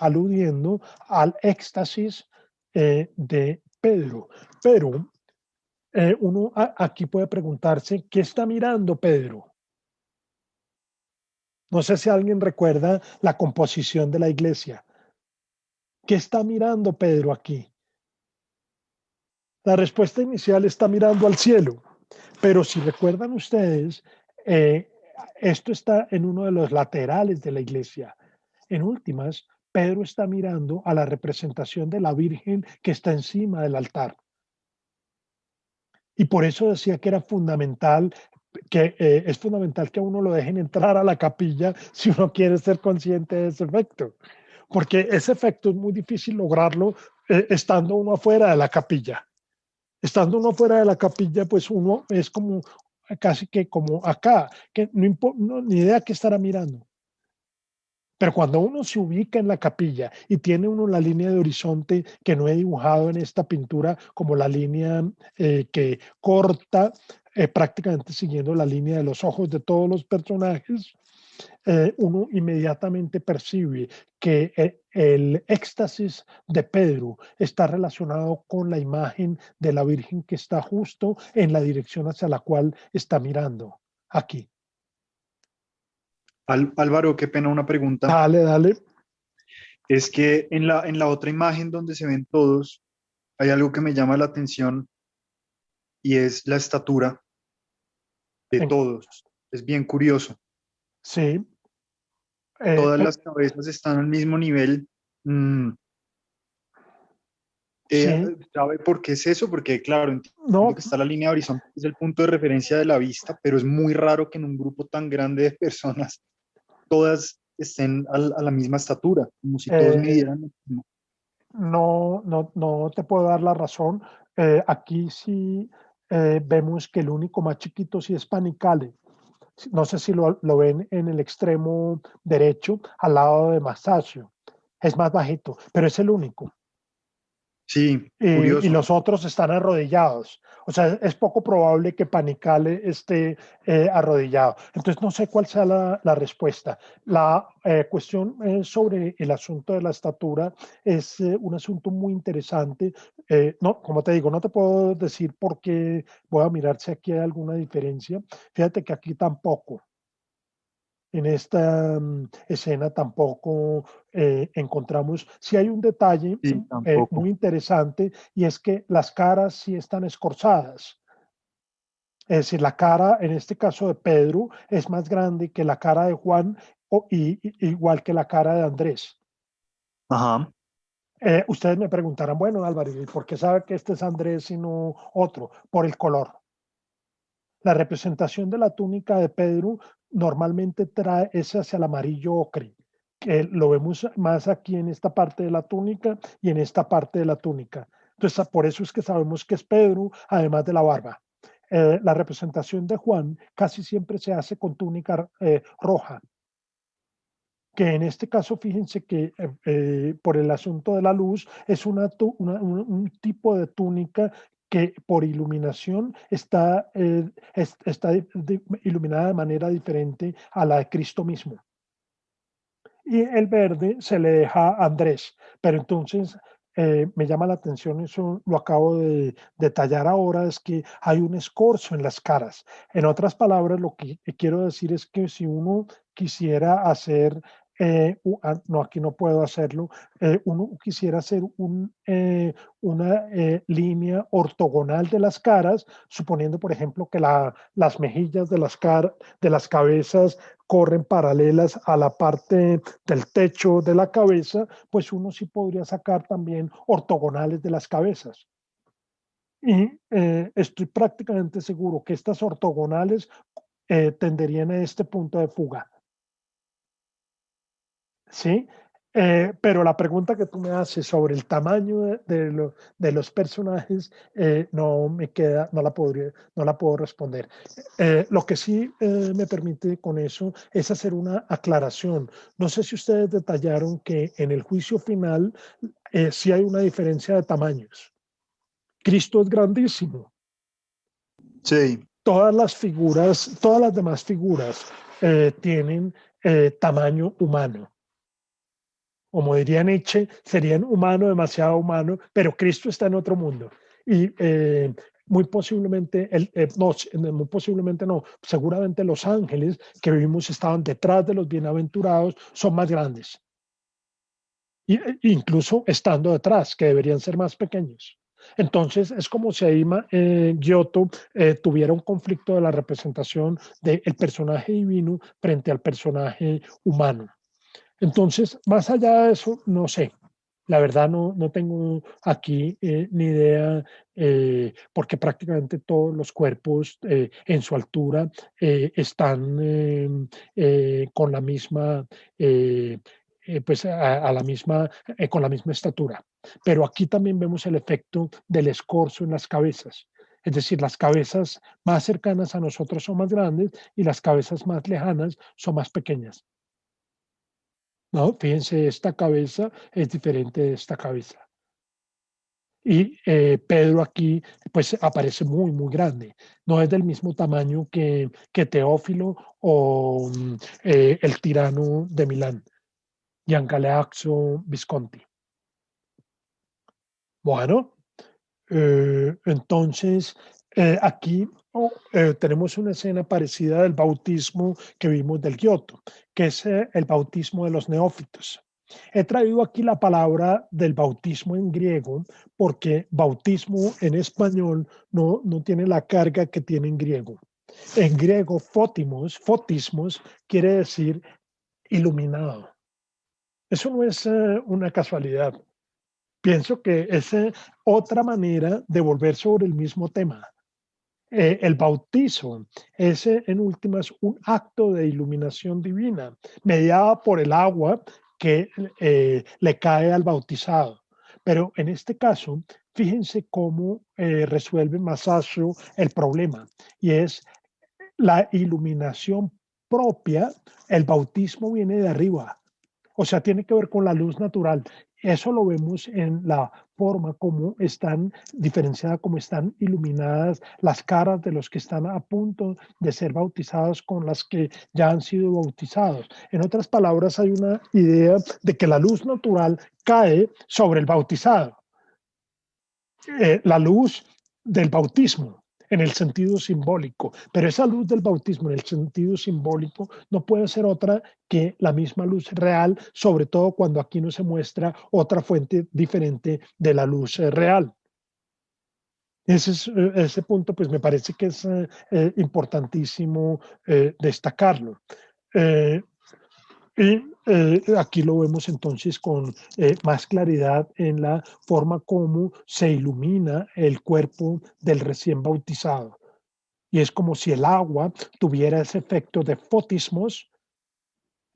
aludiendo al éxtasis de Pedro. Pero uno aquí puede preguntarse, ¿qué está mirando Pedro? No sé si alguien recuerda la composición de la iglesia. ¿Qué está mirando Pedro aquí? La respuesta inicial está mirando al cielo, pero si recuerdan ustedes, eh, esto está en uno de los laterales de la iglesia. En últimas, Pedro está mirando a la representación de la Virgen que está encima del altar. Y por eso decía que era fundamental, que es fundamental que a uno lo dejen entrar a la capilla si uno quiere ser consciente de ese efecto. Porque ese efecto es muy difícil lograrlo estando uno afuera de la capilla. Estando uno fuera de la capilla, pues uno es como casi que como acá, que no, ni idea qué estará mirando. Pero cuando uno se ubica en la capilla y tiene uno la línea de horizonte que no he dibujado en esta pintura, como la línea que corta prácticamente siguiendo la línea de los ojos de todos los personajes, uno inmediatamente percibe que el éxtasis de Pedro está relacionado con la imagen de la Virgen que está justo en la dirección hacia la cual está mirando. Aquí. Álvaro, qué pena una pregunta. Dale, dale. Es que en la otra imagen donde se ven todos, hay algo que me llama la atención y es la estatura de En- todos. Es bien curioso. sí. Todas las cabezas están al mismo nivel. Mm, Sí. ¿Sabe por qué es eso? Porque, claro, entiendo No, que está la línea de horizonte, que es el punto de referencia de la vista, pero es muy raro que en un grupo tan grande de personas todas estén a la misma estatura, como si todos eh, midieran lo mismo. no te puedo dar la razón. Aquí sí vemos que el único más chiquito sí es Panicale. No sé si lo ven en el extremo derecho, al lado de Masaccio. Es más bajito, pero es el único. Sí, Y curioso. los otros están arrodillados. O sea, es poco probable que Panicale esté arrodillado. Entonces, no sé cuál sea la respuesta. La cuestión sobre el asunto de la estatura es un asunto muy interesante. No, como te digo, no te puedo decir por qué. Voy a mirar si aquí hay alguna diferencia. Fíjate que aquí tampoco. En esta escena tampoco encontramos, si hay un detalle Sí, tampoco. muy interesante y es que las caras sí están escorzadas. Es decir, la cara, en este caso de Pedro, es más grande que la cara de Juan igual que la cara de Andrés. Ajá. Ustedes me preguntarán, bueno, Álvaro, ¿y por qué sabe que este es Andrés y no otro? Por el color. La representación de la túnica de Pedro normalmente trae ese hacia el amarillo ocre, que lo vemos más aquí en esta parte de la túnica y en esta parte de la túnica. Entonces, por eso es que sabemos que es Pedro, además de la barba. La representación de Juan casi siempre se hace con túnica roja, que en este caso, fíjense que por el asunto de la luz, es un tipo de túnica que por iluminación está iluminada de manera diferente a la de Cristo mismo. Y el verde se le deja a Andrés, pero entonces me llama la atención, eso lo acabo de detallar ahora, es que hay un escorzo en las caras. En otras palabras, lo que quiero decir es que si uno quisiera hacer, no, aquí no puedo hacerlo, uno quisiera hacer una línea ortogonal de las caras, suponiendo, por ejemplo, que las mejillas de las cabezas corren paralelas a la parte del techo de la cabeza, pues uno sí podría sacar también ortogonales de las cabezas. Y estoy prácticamente seguro que estas ortogonales tenderían a este punto de fuga. ¿Sí? Pero la pregunta que tú me haces sobre el tamaño de los personajes no me queda, no la puedo responder. Lo que sí me permite con eso es hacer una aclaración. No sé si ustedes detallaron que en el juicio final sí hay una diferencia de tamaños. Cristo es grandísimo, Sí, todas las figuras, todas las demás figuras tienen tamaño humano. Como diría Nietzsche, serían humano, demasiado humano, pero Cristo está en otro mundo. Y muy posiblemente, no, muy posiblemente no, seguramente los ángeles que vimos estaban detrás de los bienaventurados son más grandes. Incluso estando detrás, que deberían ser más pequeños. Entonces, es como si ahí Giotto tuviera un conflicto de la representación del personaje divino frente al personaje humano. Entonces, más allá de eso, no sé. La verdad no tengo aquí ni idea, porque prácticamente todos los cuerpos en su altura están con la misma, pues a la misma, con la misma estatura. Pero aquí también vemos el efecto del escorzo en las cabezas. Es decir, las cabezas más cercanas a nosotros son más grandes y las cabezas más lejanas son más pequeñas. No, fíjense, esta cabeza es diferente de esta cabeza. Y Pedro aquí, pues aparece muy, muy grande. No es del mismo tamaño que Teófilo o el tirano de Milán, Gian Galeazzo Visconti. Bueno, entonces aquí tenemos una escena parecida del bautismo que vimos del Giotto, que es el bautismo de los neófitos. He traído aquí la palabra del bautismo en griego porque bautismo en español no tiene la carga que tiene en griego. En griego, fotismos quiere decir iluminado. Eso no es una casualidad. Pienso que es otra manera de volver sobre el mismo tema. El bautizo es en últimas un acto de iluminación divina, mediada por el agua que le cae al bautizado. Pero en este caso, fíjense cómo resuelve Masaccio el problema, y es la iluminación propia. El bautismo viene de arriba, o sea, tiene que ver con la luz natural. Eso lo vemos en la forma como están diferenciadas, como están iluminadas las caras de los que están a punto de ser bautizados con las que ya han sido bautizados. En otras palabras, hay una idea de que la luz natural cae sobre el bautizado. La luz del bautismo en el sentido simbólico, pero esa luz del bautismo en el sentido simbólico no puede ser otra que la misma luz real, sobre todo cuando aquí no se muestra otra fuente diferente de la luz real. Ese punto pues me parece que es importantísimo destacarlo. Eh, Y aquí lo vemos entonces con más claridad en la forma como se ilumina el cuerpo del recién bautizado. Y es como si el agua tuviera ese efecto de fotismos,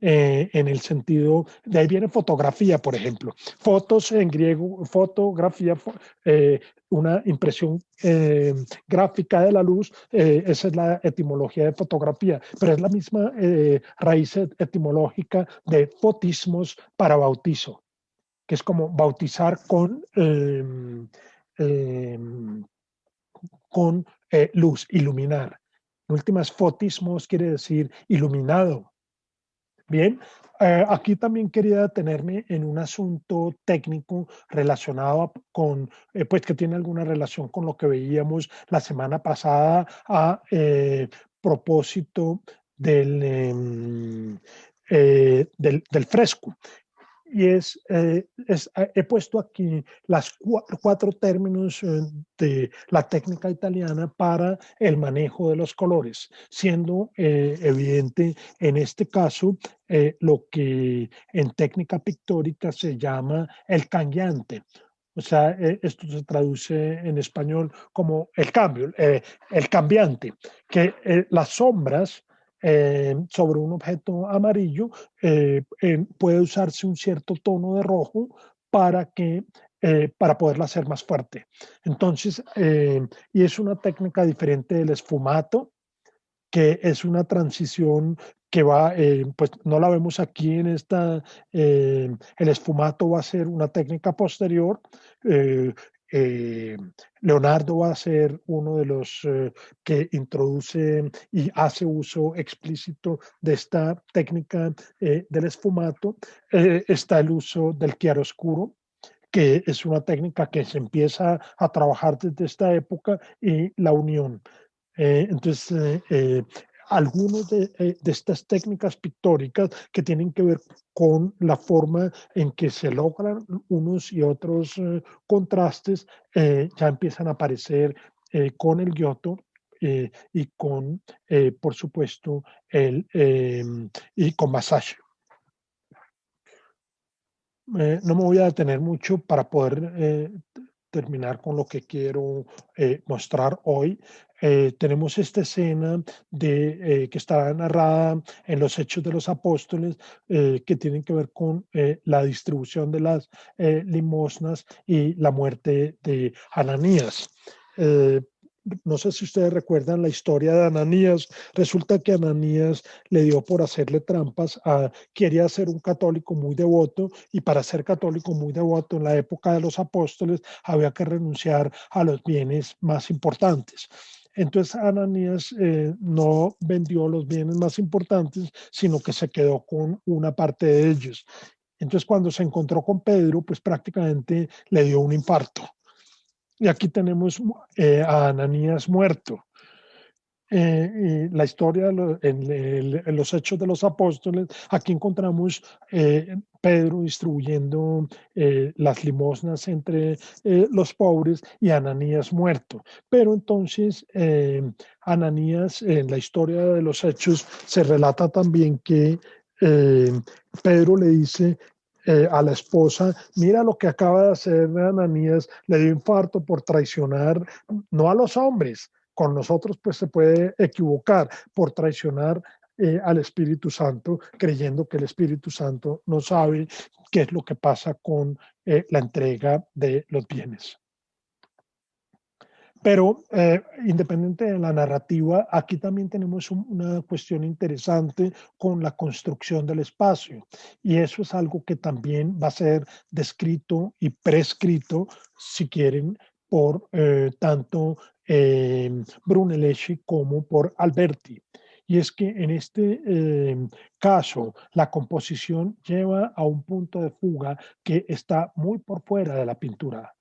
en el sentido, de ahí viene fotografía, por ejemplo. Fotos en griego, fotografía, una impresión gráfica de la luz, esa es la etimología de fotografía, pero es la misma raíz etimológica de fotismos para bautizo, que es como bautizar eh, con luz, iluminar. En últimas, fotismos quiere decir iluminado. Bien, aquí también quería detenerme en un asunto técnico relacionado con, pues que tiene alguna relación con lo que veíamos la semana pasada a propósito del fresco. Y he puesto aquí las cuatro términos de la técnica italiana para el manejo de los colores, siendo evidente en este caso lo que en técnica pictórica se llama el cambiante. O sea, esto se traduce en español como el cambio, el cambiante, que las sombras sobre un objeto amarillo puede usarse un cierto tono de rojo para poderla hacer más fuerte. Entonces, y es una técnica diferente del esfumato, que es una transición que va, pues no la vemos aquí en esta, el esfumato va a ser una técnica posterior, Leonardo va a ser uno de los que introduce y hace uso explícito de esta técnica del esfumato. Está el uso del chiaroscuro, que es una técnica que se empieza a trabajar desde esta época, y la unión. Entonces, algunas de estas técnicas pictóricas que tienen que ver con la forma en que se logran unos y otros contrastes, ya empiezan a aparecer con el Giotto, y con, por supuesto, y con Masaccio. No me voy a detener mucho para poder terminar con lo que quiero mostrar hoy. Tenemos esta escena que está narrada en los Hechos de los Apóstoles, que tienen que ver con la distribución de las limosnas y la muerte de Ananías. No sé si ustedes recuerdan la historia de Ananías. Resulta que Ananías le dio por hacerle trampas. Quería ser un católico muy devoto, y para ser católico muy devoto en la época de los apóstoles había que renunciar a los bienes más importantes. Entonces Ananías no vendió los bienes más importantes, sino que se quedó con una parte de ellos. Entonces, cuando se encontró con Pedro, pues prácticamente le dio un infarto. Y aquí tenemos a Ananías muerto. La historia en los Hechos de los Apóstoles, aquí encontramos Pedro distribuyendo las limosnas entre los pobres, y Ananías muerto. Pero entonces Ananías, en la historia de los Hechos, se relata también que Pedro le dice a la esposa: mira lo que acaba de hacer Ananías, le dio infarto por traicionar no a los hombres. Con nosotros pues se puede equivocar, por traicionar al Espíritu Santo, creyendo que el Espíritu Santo no sabe qué es lo que pasa con la entrega de los bienes. Pero independiente de la narrativa, aquí también tenemos una cuestión interesante con la construcción del espacio, y eso es algo que también va a ser descrito y prescrito, si quieren, por tanto Brunelleschi como por Alberti. Y es que en este caso la composición lleva a un punto de fuga que está muy por fuera de la pintura.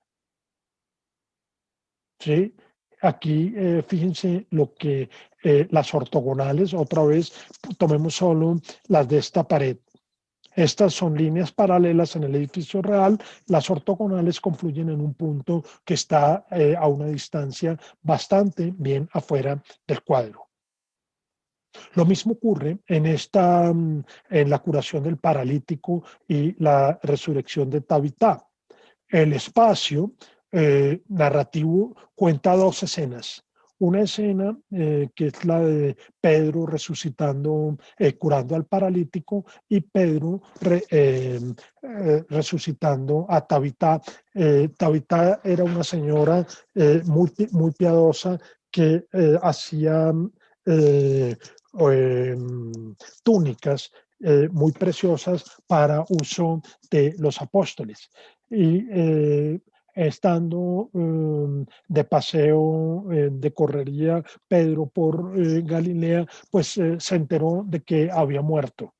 ¿Sí? Aquí, fíjense lo que las ortogonales, otra vez, tomemos solo las de esta pared. Estas son líneas paralelas en el edificio real. Las ortogonales confluyen en un punto que está a una distancia bastante bien afuera del cuadro. Lo mismo ocurre en la curación del paralítico y la resurrección de Tabitá. El espacio narrativo cuenta dos escenas. Una escena que es la de Pedro resucitando, curando al paralítico, y Pedro resucitando a Tabitá. Tabitá era una señora muy piadosa, que hacía eh, túnicas muy preciosas para uso de los apóstoles. Y estando de paseo, de correría, Pedro por Galilea, pues se enteró de que había muerto.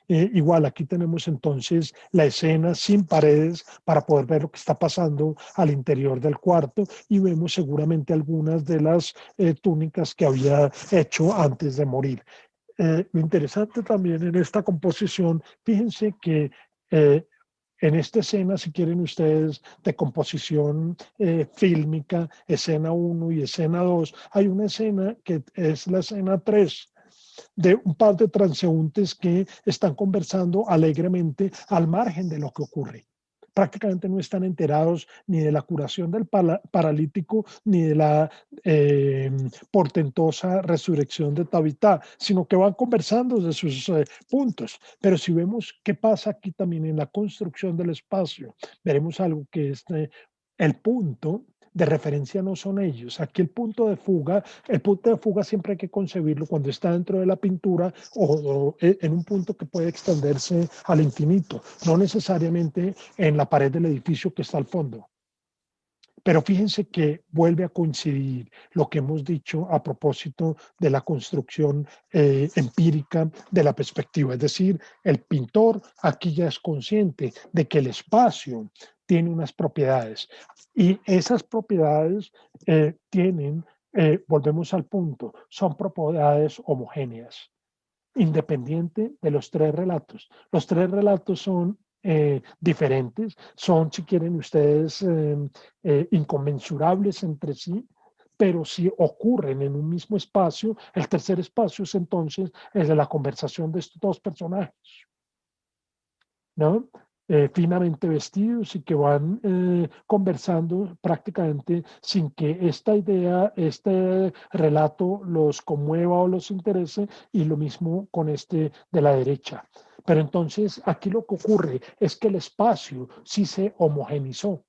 Igual aquí tenemos entonces la escena sin paredes para poder ver lo que está pasando al interior del cuarto, y vemos seguramente algunas de las túnicas que había hecho antes de morir. Lo interesante también en esta composición, fíjense que en esta escena, si quieren ustedes, de composición fílmica, escena 1 y escena 2, hay una escena que es la escena 3, de un par de transeúntes que están conversando alegremente al margen de lo que ocurre. Prácticamente no están enterados ni de la curación del paralítico, ni de la portentosa resurrección de Tabitá, sino que van conversando de sus puntos. Pero si vemos qué pasa aquí también en la construcción del espacio, veremos algo que es el punto de referencia no son ellos. Aquí el punto de fuga siempre hay que concebirlo cuando está dentro de la pintura, o en un punto que puede extenderse al infinito, no necesariamente en la pared del edificio que está al fondo. Pero fíjense que vuelve a coincidir lo que hemos dicho a propósito de la construcción empírica de la perspectiva. Es decir, el pintor aquí ya es consciente de que el espacio tiene unas propiedades y esas propiedades volvemos al punto, son propiedades homogéneas, independiente de los tres relatos. Los tres relatos son diferentes, son, si quieren ustedes, inconmensurables entre sí, pero si ocurren en un mismo espacio, el tercer espacio es entonces el de la conversación de estos dos personajes, ¿no? Finamente vestidos y que van conversando prácticamente sin que esta idea, este relato los conmueva o los interese, y lo mismo con este de la derecha. Pero entonces aquí lo que ocurre es que el espacio sí se homogenizó.